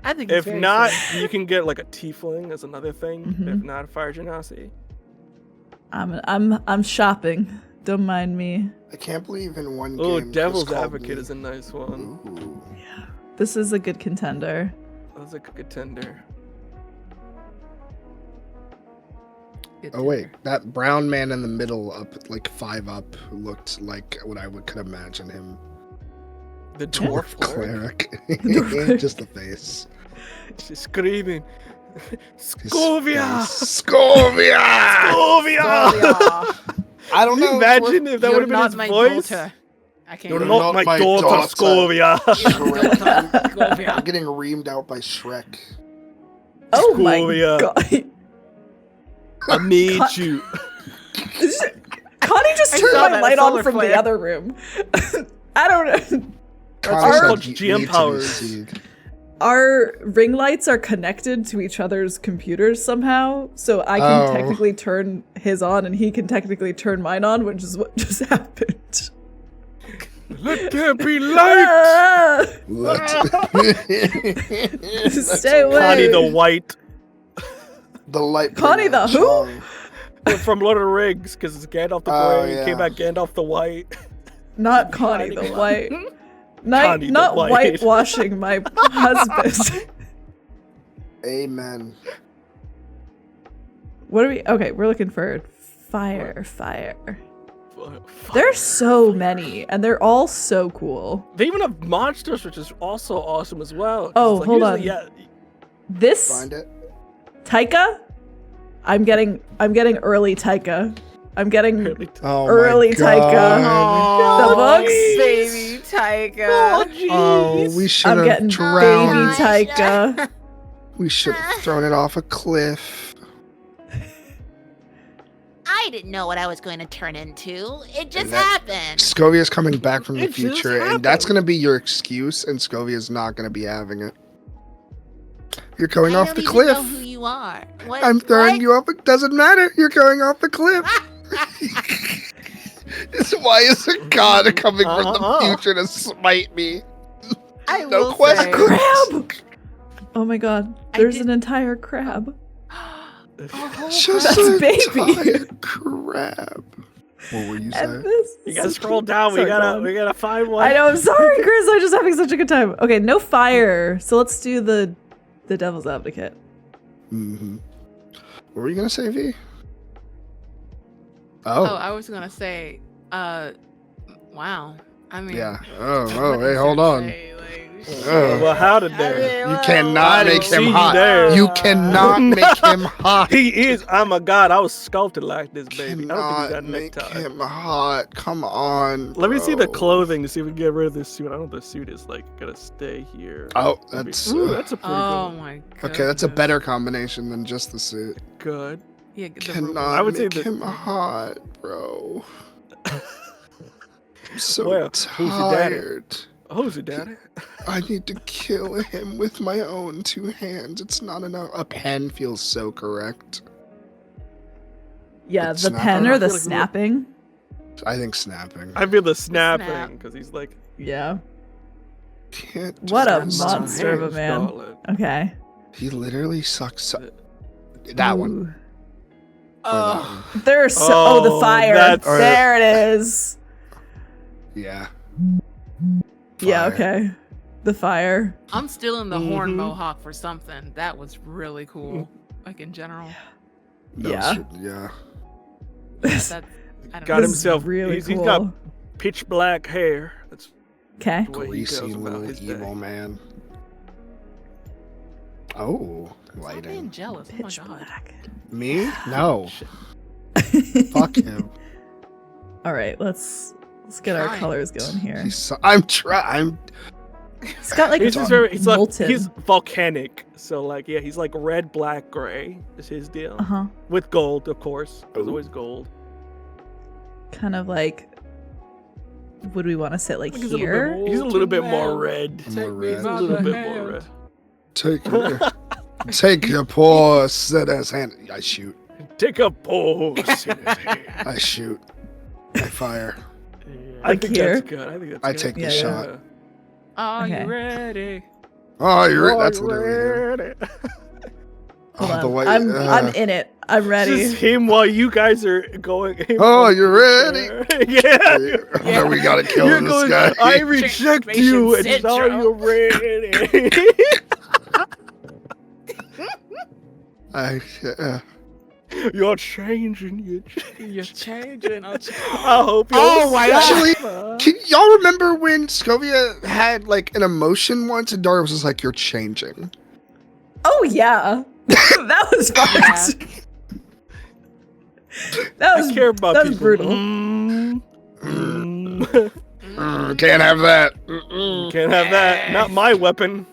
I think he's If very not, silly. you can get like a tiefling as another thing. Mhm. If not, a fire genasi. I'm shopping. Don't mind me. I can't believe in one Oh, game. Devil's Chris called Advocate me- is a nice one. Ooh. This is a good contender. That was a good contender. Good Oh wait, dinner. that brown man in the middle, up like 5 up, who looked like what I could imagine him. The dwarf Cleric. Dwarf. Just the face. She's screaming. His Scovia! face. Scovia! Scovia! I don't Can you know. imagine if that You're would have been not his my voice? daughter. I can't. You're You're not not my my daughter, daughter. Scovia. Shrek. I'm Scovia. getting reamed out by Shrek. Oh my Scovia. god. I made Cut. you. Connie just I turned saw my that, light solar on from flare. the other room. I don't know. Connie called said, GM "Need to powers." see." Our ring lights are connected to each other's computers somehow, so I can Oh. technically turn his on and he can technically turn mine on, which is what just happened. Let there be light. Ah! What? Stay away. Connie the White The light. Connie bringer, the who? Chong. from Lord of the Rings, because it's Gandalf the Oh, Grey. yeah. Came back Gandalf the White. Not Connie the White. Connie the Not White. whitewashing my husband. Amen. What are we? Okay, we're looking for fire. There's so many, and they're all so cool. They even have monsters, which is also awesome as well. 'cause Oh, it's like hold usually- on. Yeah, This Find it. Taika, I'm getting early Taika. I'm getting really Oh Early my Taika. God. The books? Baby Taika. Oh, we should I'm have getting drowned. baby Taika. We should have thrown it off a cliff. I didn't know what I was going to turn into. It just And that- happened. Scovia's coming back from the It just future, and that's happened. gonna be your excuse, and Scovia's not gonna be having it. You're going I off don't the even cliff. know who you are. What, I'm throwing what? you off. It doesn't matter. You're going off the cliff. Why is a god coming from the Uh-uh. future to smite me? I No will question. say- Crab! Oh my god, I there's did- an entire crab. Oh, Just That's a baby. entire crab. What were you And saying? this You gotta is- scroll down. Sorry, We go on. gotta find one. I know. I'm sorry, Chris. I'm just having such a good time. Okay, no fire. So let's do the devil's advocate. Mm-hmm. What were you gonna say, V? Oh, Oh, I was gonna say, wow. I mean, yeah. what Oh, hey, is hold it on. say? Like, Well, how did there? You cannot make see him you hot. there. You cannot make him hot. He is. Oh my God, I was sculpted like this, baby. I don't think he Cannot got a make necktie. him hot. Come on. Let me see the bro. clothing to see if we can get rid of this suit. I don't know if the suit is like gonna stay here. Oh, That'd be- that's Ooh, that's a pretty Oh good. my god. okay. That's a better combination than just the suit. Good. Yeah, the Cannot I would say make that- him hot, bro. I'm so Well, who's your daddy? tired. Who's it, daddy? I need to kill him with my own 2 hands. It's not enough. A pen feels so correct. Yeah, It's the not- pen I or feel the like we- snapping. I think snapping. I feel the Snap. snapping because he's like. Yeah. Can't. What a just- "Snap my monster of a hands, man." darling." Okay. He literally sucks. That one. Ooh. Or that Oh, one. There's so the Oh, fire. that's- There it is. Yeah. Yeah, Fire. okay. The fire. I'm still in the horn Mhm. mohawk for something. That was really cool. Like in general. No, Yeah. yeah. This, That, I don't Got know. this himself- is really he's cool. got pitch black hair. That's Okay. the way he Greasy goes about little his evil day. man. Oh, Stop being lighting. jealous. Oh Pitch my god. black. Me? No. Shit. Fuck him. All right, let's get our Trying. colors going here. I'm trying. It's got like He's a just very. He's like. molten. He's volcanic. So like, yeah, he's like red, black, gray. Is his deal Uh-huh. with gold, of course. There's Ooh. always gold. Kind of like, would we want to sit like He's a here? little bit more, he's a little bit more red. More red. He's a little bit more red. Take your poor sinner's hand. I shoot. Take a pose. I shoot. I fire. I Like think here? that's good. I think that's I good. take the Yeah. shot. Are Okay. you ready? Oh, you're right. Oh, That's you're literally him. ready. Hold Oh, the on. white. I'm in it. I'm It's ready. just him while you guys are going. Oh, you're ready? Yeah. Oh, we gotta kill You're this going, guy. I reject you, and Transformation now you're ready. You're changing. You're changing. I hope you're Oh, my actually- satisfied. Can y'all remember when Scovia had like an emotion once and Dara was just like, "You're changing"? Oh yeah, that was fun. That was I care about that was people. brutal. Can't have that. Can't have that. Not my weapon.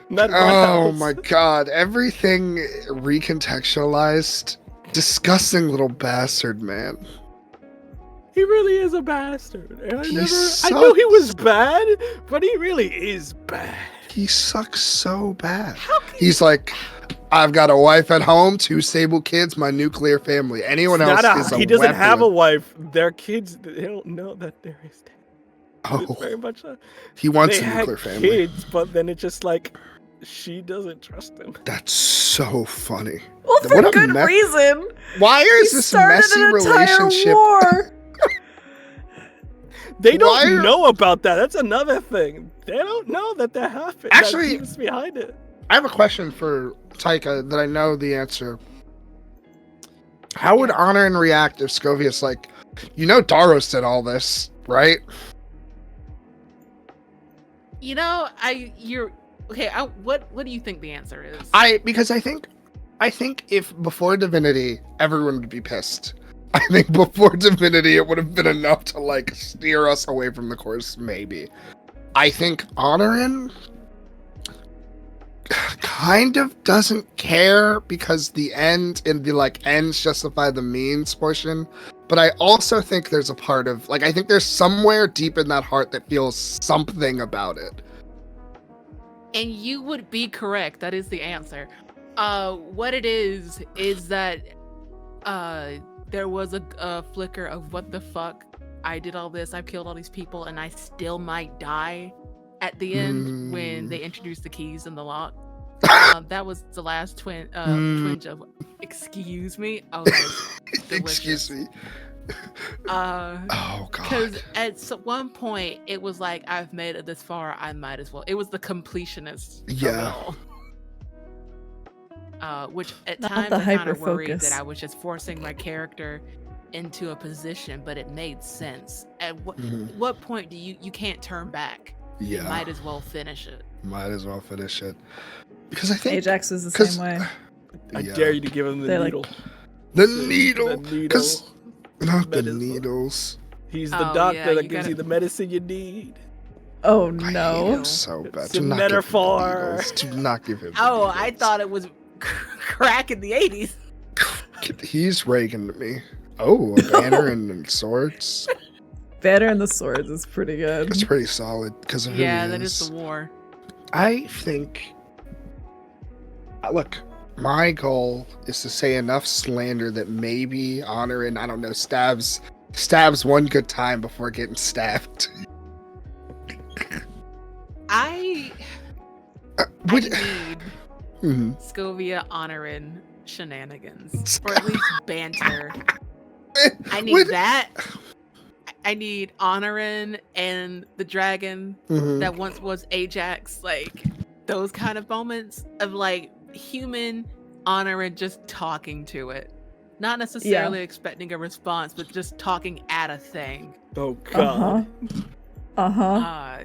Not in my Oh house. my god! Everything recontextualized. Disgusting little bastard, man. He really is a bastard. And I He knew he was bad, but he really is bad. He sucks so bad. He's like, I've got a wife at home, 2 stable kids, my nuclear family. Anyone else is a he doesn't have a weapon. wife. Their kids, they don't know that there is. Oh, It's very much a, he wants they a had nuclear family. kids, but then it's just like she doesn't trust him. That's so funny. Well, for What a good me- reason. Why He is this started messy an entire relationship? war. They don't Why are- know about that. That's another thing. They don't know that happened. Actually- that behind it. I have a question for Taika that I know the answer. How would Honorin react if Scovia's like, Daros did all this, right? You know, you're okay. What do you think the answer is? Because I think if before Divinity, everyone would be pissed. I think before Divinity, it would have been enough to like steer us away from the course, maybe. I think Honorin kind of doesn't care because the end and the like ends justify the means portion. But I also think there's a part of like I think there's somewhere deep in that heart that feels something about it. And you would be correct. That is the answer. What it is that there was a flicker of what the fuck. I did all this. I've killed all these people, and I still might die at the end when they introduce the keys and the lock. That was the last twinge of excuse me. Oh, that was Excuse delicious. me. Oh Because god. at one point it was like, I've made it this far, I might as well. It was the completionist of it Yeah. all. Which at Not times the I kind of worried hyper-focus. that I was just forcing my character into a position, but it made sense. At Mhm. what point do you can't turn back? You Yeah. might as well finish it. Might as well finish it. Because I think Ajax was the 'cause- same way. I yeah. dare you to give him the They're like- needle. The The needle. Because not the medicine. needles. He's the Oh, doctor yeah, that you gives gotta- you the medicine you need. Oh I hate no. him so bad. It's Do a not give him the metaphor. needles. Do not give him the Oh, I needles. thought it was crack in the 80s. He's Reagan to me. Oh, a banner and swords. Banner and the Swords is pretty good. That's pretty solid because of who Yeah, he that is. is the war. I think. Look, my goal is to say enough slander that maybe Honor and I don't know stabs one good time before getting stabbed. I Would- need Mhm. Scovia honoring shenanigans, or at least banter. I need Would- that. I need honoring and the dragon Mhm. that once was Ajax, like those kind of moments of like human honoring, just talking to it, not necessarily expecting a response, but just talking at a thing. Oh Uh-huh. god. Uh-huh.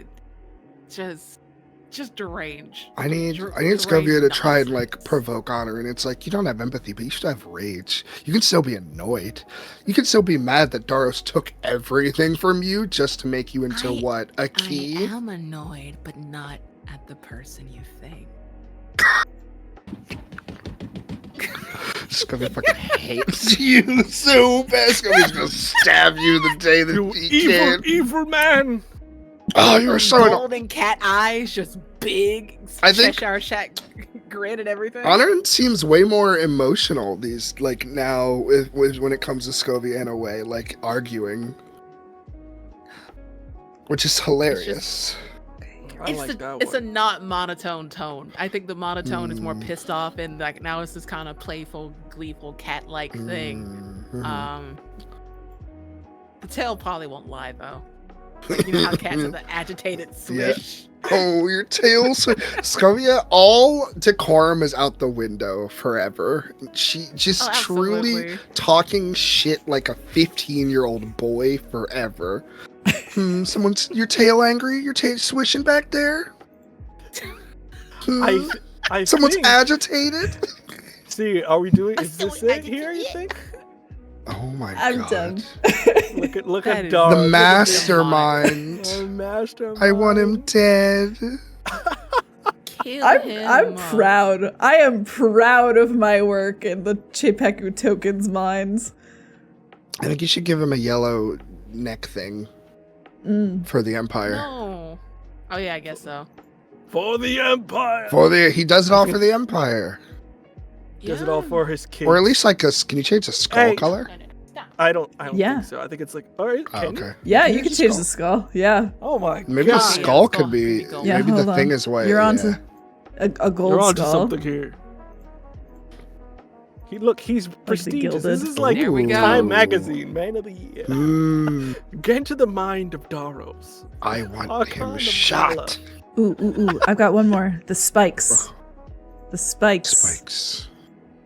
Just deranged. I need Deranged Scovia to try and like nonsense. provoke Honor, and it's like you don't have empathy, but you should have rage. You can still be annoyed. You can still be mad that Daros took everything from you just to make you into I- what? A I key? am annoyed, but not at the person you think. Scovia fucking hates you so bad. Scovia's gonna stab you the day that You he evil, can. evil man. Oh, you're so annoying. Golden cat eyes, just big. I think- Cheshire Shack grin and everything. Honor seems way more emotional these now when it comes to Scovia in a way, like arguing, which is hilarious. I like that It's a one. not monotone tone. I think the monotone is more Mm. pissed off, and like now it's this kind of playful, gleeful, cat-like thing. Mhm. The tail probably won't lie though. You know how cats have the agitated swish. Oh, your tails. Scovia, all decorum is out the window forever. She just Oh, truly absolutely. talking shit like a 15-year-old boy forever. Someone's your tail angry? Your tail swishing back there? I Someone's think, agitated? see, are we doing, is So this it here, you agitated. think? Oh my I'm god. done. Look That at is Dara. The look at mastermind. this. The mastermind. I want him dead. Kill I'm him. proud. I am proud of my work in the CZEPEKU Tokens mines. I think you should give him a yellow neck thing for the Empire. No. Oh yeah, I guess so. For the Empire. He does it all for the Empire. Does it all Yeah. for his kids. Or at least like can you change the skull Hey. color? Stop. I don't Yeah. think so. I think it's like, all right, Oh, can you? okay. Yeah, Can you you can just change go? the skull. Yeah. Oh my Maybe the god. Yeah, skull skull could be. could be gold. Yeah, Maybe the hold thing on. is white. You're yeah. onto a gold You're onto skull. something here. He's prestigious. This gilded. is like There we go. Time Magazine, Man of the Year. Mm, Get into the mind of Daros. I want Arcana him shot. Ooh. I've got one more. The spikes. The spikes. Spikes.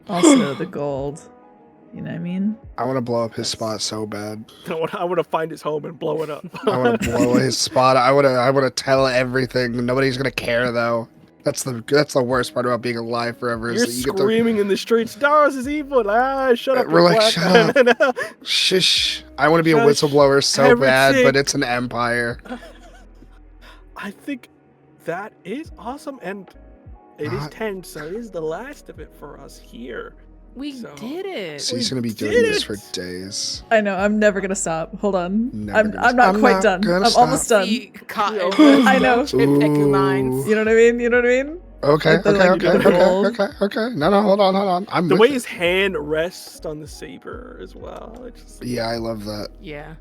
Also the gold. You know what I mean? I want to blow up his spot so bad. I want to find his home and blow it up. I want to blow his spot. I want to tell everything. Nobody's gonna care though. That's the worst part about being alive forever. You're Is that you get to screaming in the streets, Daros is evil. Shut up. We're you like, black shut man." shush. I want to be a Shush whistleblower so bad, everything. but it's an empire. I think that is awesome, and it is Not- 10, so it is the last of it for us here. We So- did it. So he's gonna be doing did this it! for days. I know. I'm never gonna stop. Hold on. Never I'm gonna not stop. quite I'm done. not gonna I'm almost stop. done. We caught Yo. in I know. CZEPEKU mines. You know what I mean? You know what I mean? Okay, Like the- like the gold. okay. No, hold on. I'm The with way it. his hand rests on the saber as well. It's just, Yeah, I love that. Yeah.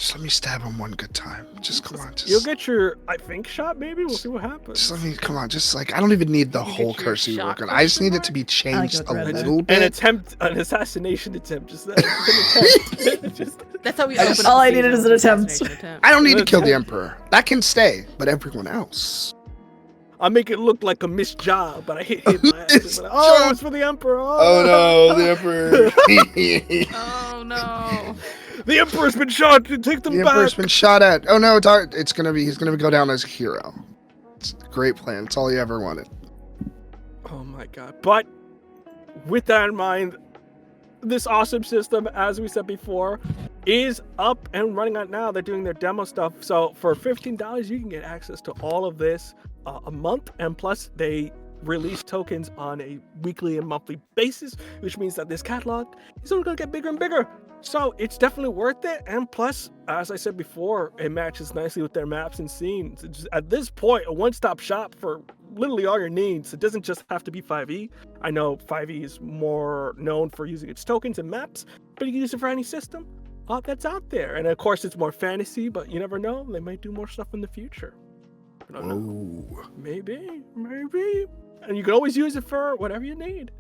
Just let me stab him one good time. Just come on. You'll get your, I think, shot. Maybe we'll see what happens. Just let me. Come on. Just like I don't even need the You whole get your curse you shot work on. I just need it to question be changed with a red little An bit. assassination attempt. Just that. It's an attempt. Just, That's how we I open just- up All the I needed season, is an with attempt. assassination I don't need to Let's kill the have- emperor. That can stay, but everyone else. I'll make it look like a missed job, but I hit him by accident. Missed But, oh, job. it's for the emperor. Oh no, the emperor. Oh no. The emperor's been shot. Take them The back. emperor's been shot at. Oh no, he's gonna go down as a hero. It's a great plan. It's all he ever wanted. Oh my god. But with that in mind, this awesome system, as we said before, is up and running right now. They're doing their demo stuff. So for $15, you can get access to all of this a month. And plus, they release tokens on a weekly and monthly basis, which means that this catalog is only going to get bigger and bigger. So it's definitely worth it. And plus, as I said before, it matches nicely with their maps and scenes. It's just, at this point, a one-stop shop for literally all your needs. It doesn't just have to be 5e. I know 5e is more known for using its tokens and maps, but you can use it for any system that's out there. And of course, it's more fantasy, but you never know. They might do more stuff in the future. I don't know. Oh. Maybe. And you can always use it for whatever you need.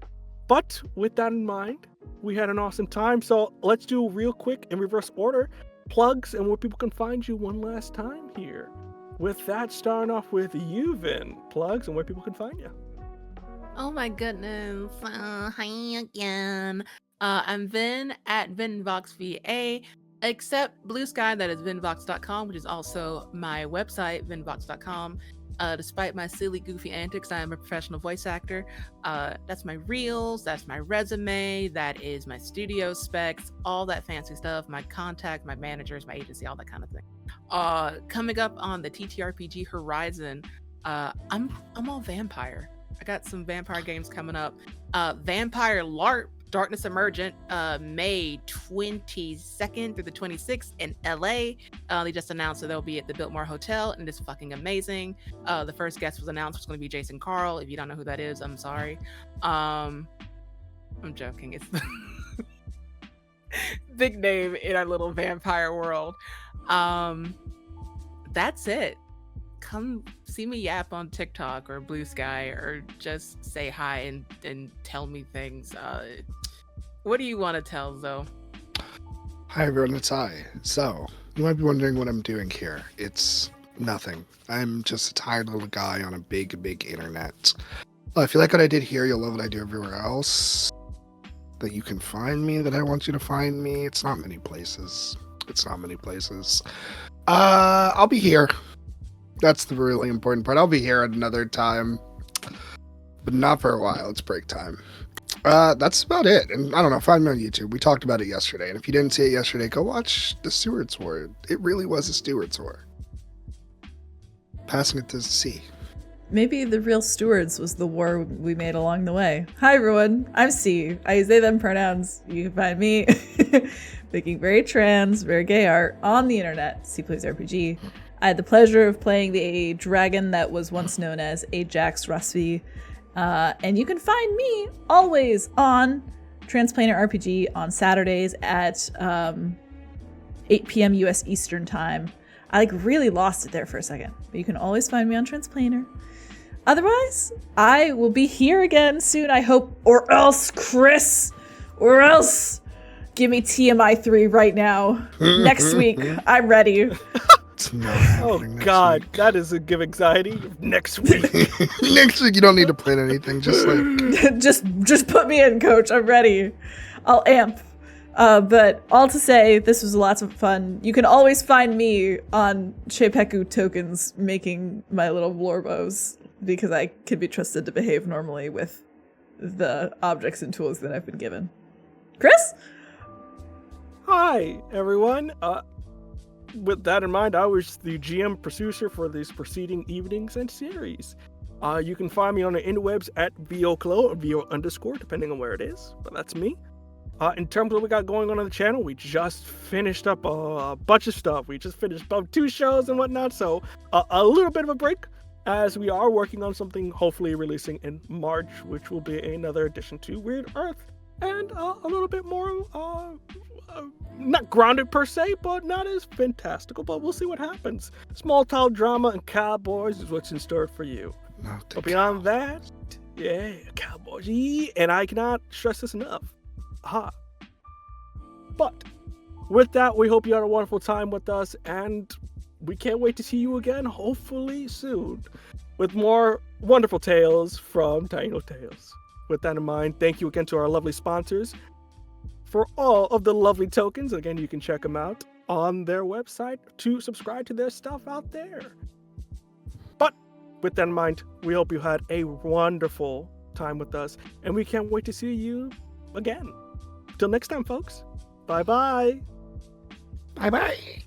But with that in mind, we had an awesome time. So let's do real quick in reverse order plugs and where people can find you one last time here. With that, starting off with you, Vin. Plugs and where people can find you. Oh my goodness. Hi again. I'm Vin at VinVoxVA, except Blue Sky, that is VinVox.com, which is also my website, VinVox.com. Despite my silly, goofy antics, I am a professional voice actor. That's my reels, that's my resume, that is my studio specs, all that fancy stuff, my contact, my managers, my agency, all that kind of thing. Coming up on the TTRPG horizon, I'm all vampire. I got some vampire games coming up. Vampire LARP, Darkness Emergent, May 22nd through the 26th in LA. They just announced that they'll be at the Biltmore Hotel, and it is fucking amazing. The first guest was announced, it's going to be Jason Carl. If you don't know who that is, I'm sorry. I'm joking. It's the big name in our little vampire world. That's it. Come see me yap on TikTok or Blue Sky, or just say hi and tell me things. What do you want to tell, Zoe? Hi everyone, it's I. So, you might be wondering what I'm doing here. It's nothing. I'm just a tired little guy on a big internet. Well, if you like what I did here, you'll love what I do everywhere else. That you can find me, that I want you to find me. It's not many places. I'll be here. That's the really important part. I'll be here at another time. But not for a while. It's break time. That's about it. And I don't know, find me on YouTube. We talked about it yesterday. And if you didn't see it yesterday, go watch the Stewards War. It really was a Stewards War. Passing it to C. Maybe the real stewards was the war we made along the way. Hi everyone, I'm C. I use they them pronouns. You can find me making very trans, very gay art on the internet. C Plays RPG. I had the pleasure of playing the dragon that was once known as Ajax Rusby. And you can find me always on Transplanar RPG on Saturdays at 8 p.m. US Eastern Time. I really lost it there for a second, but you can always find me on Transplanar. Otherwise, I will be here again soon, I hope, or else, Chris, or else give me TMI 3 right now. Next week, I'm ready. Oh god, that is a give anxiety. Next week. Next week you don't need to plan anything, just like just put me in, coach. I'm ready. I'll amp. But all to say, this was lots of fun. You can always find me on CZEPEKU Tokens making my little warbows, because I can be trusted to behave normally with the objects and tools that I've been given. Chris? Hi, everyone. With that in mind, I was the GM producer for these preceding evenings and series. You can find me on the interwebs at VOCLO or VO_, depending on where it is, but that's me. In terms of what we got going on the channel, we just finished up a bunch of stuff. We just finished about 2 shows and whatnot, so a little bit of a break, as we are working on something hopefully releasing in March, which will be another addition to Weird Earth. and a little bit more, not grounded per se, but not as fantastical, but we'll see what happens. Small town drama and cowboys is what's in store for you. But beyond that, yeah, cowboys, and I cannot stress this enough. Aha. But with that, we hope you had a wonderful time with us, and we can't wait to see you again, hopefully soon, with more wonderful tales from Taíno Tales. With that in mind, thank you again to our lovely sponsors for all of the lovely tokens. Again, you can check them out on their website to subscribe to their stuff out there. But with that in mind, we hope you had a wonderful time with us, and we can't wait to see you again. Till next time, folks. Bye-bye. Bye-bye.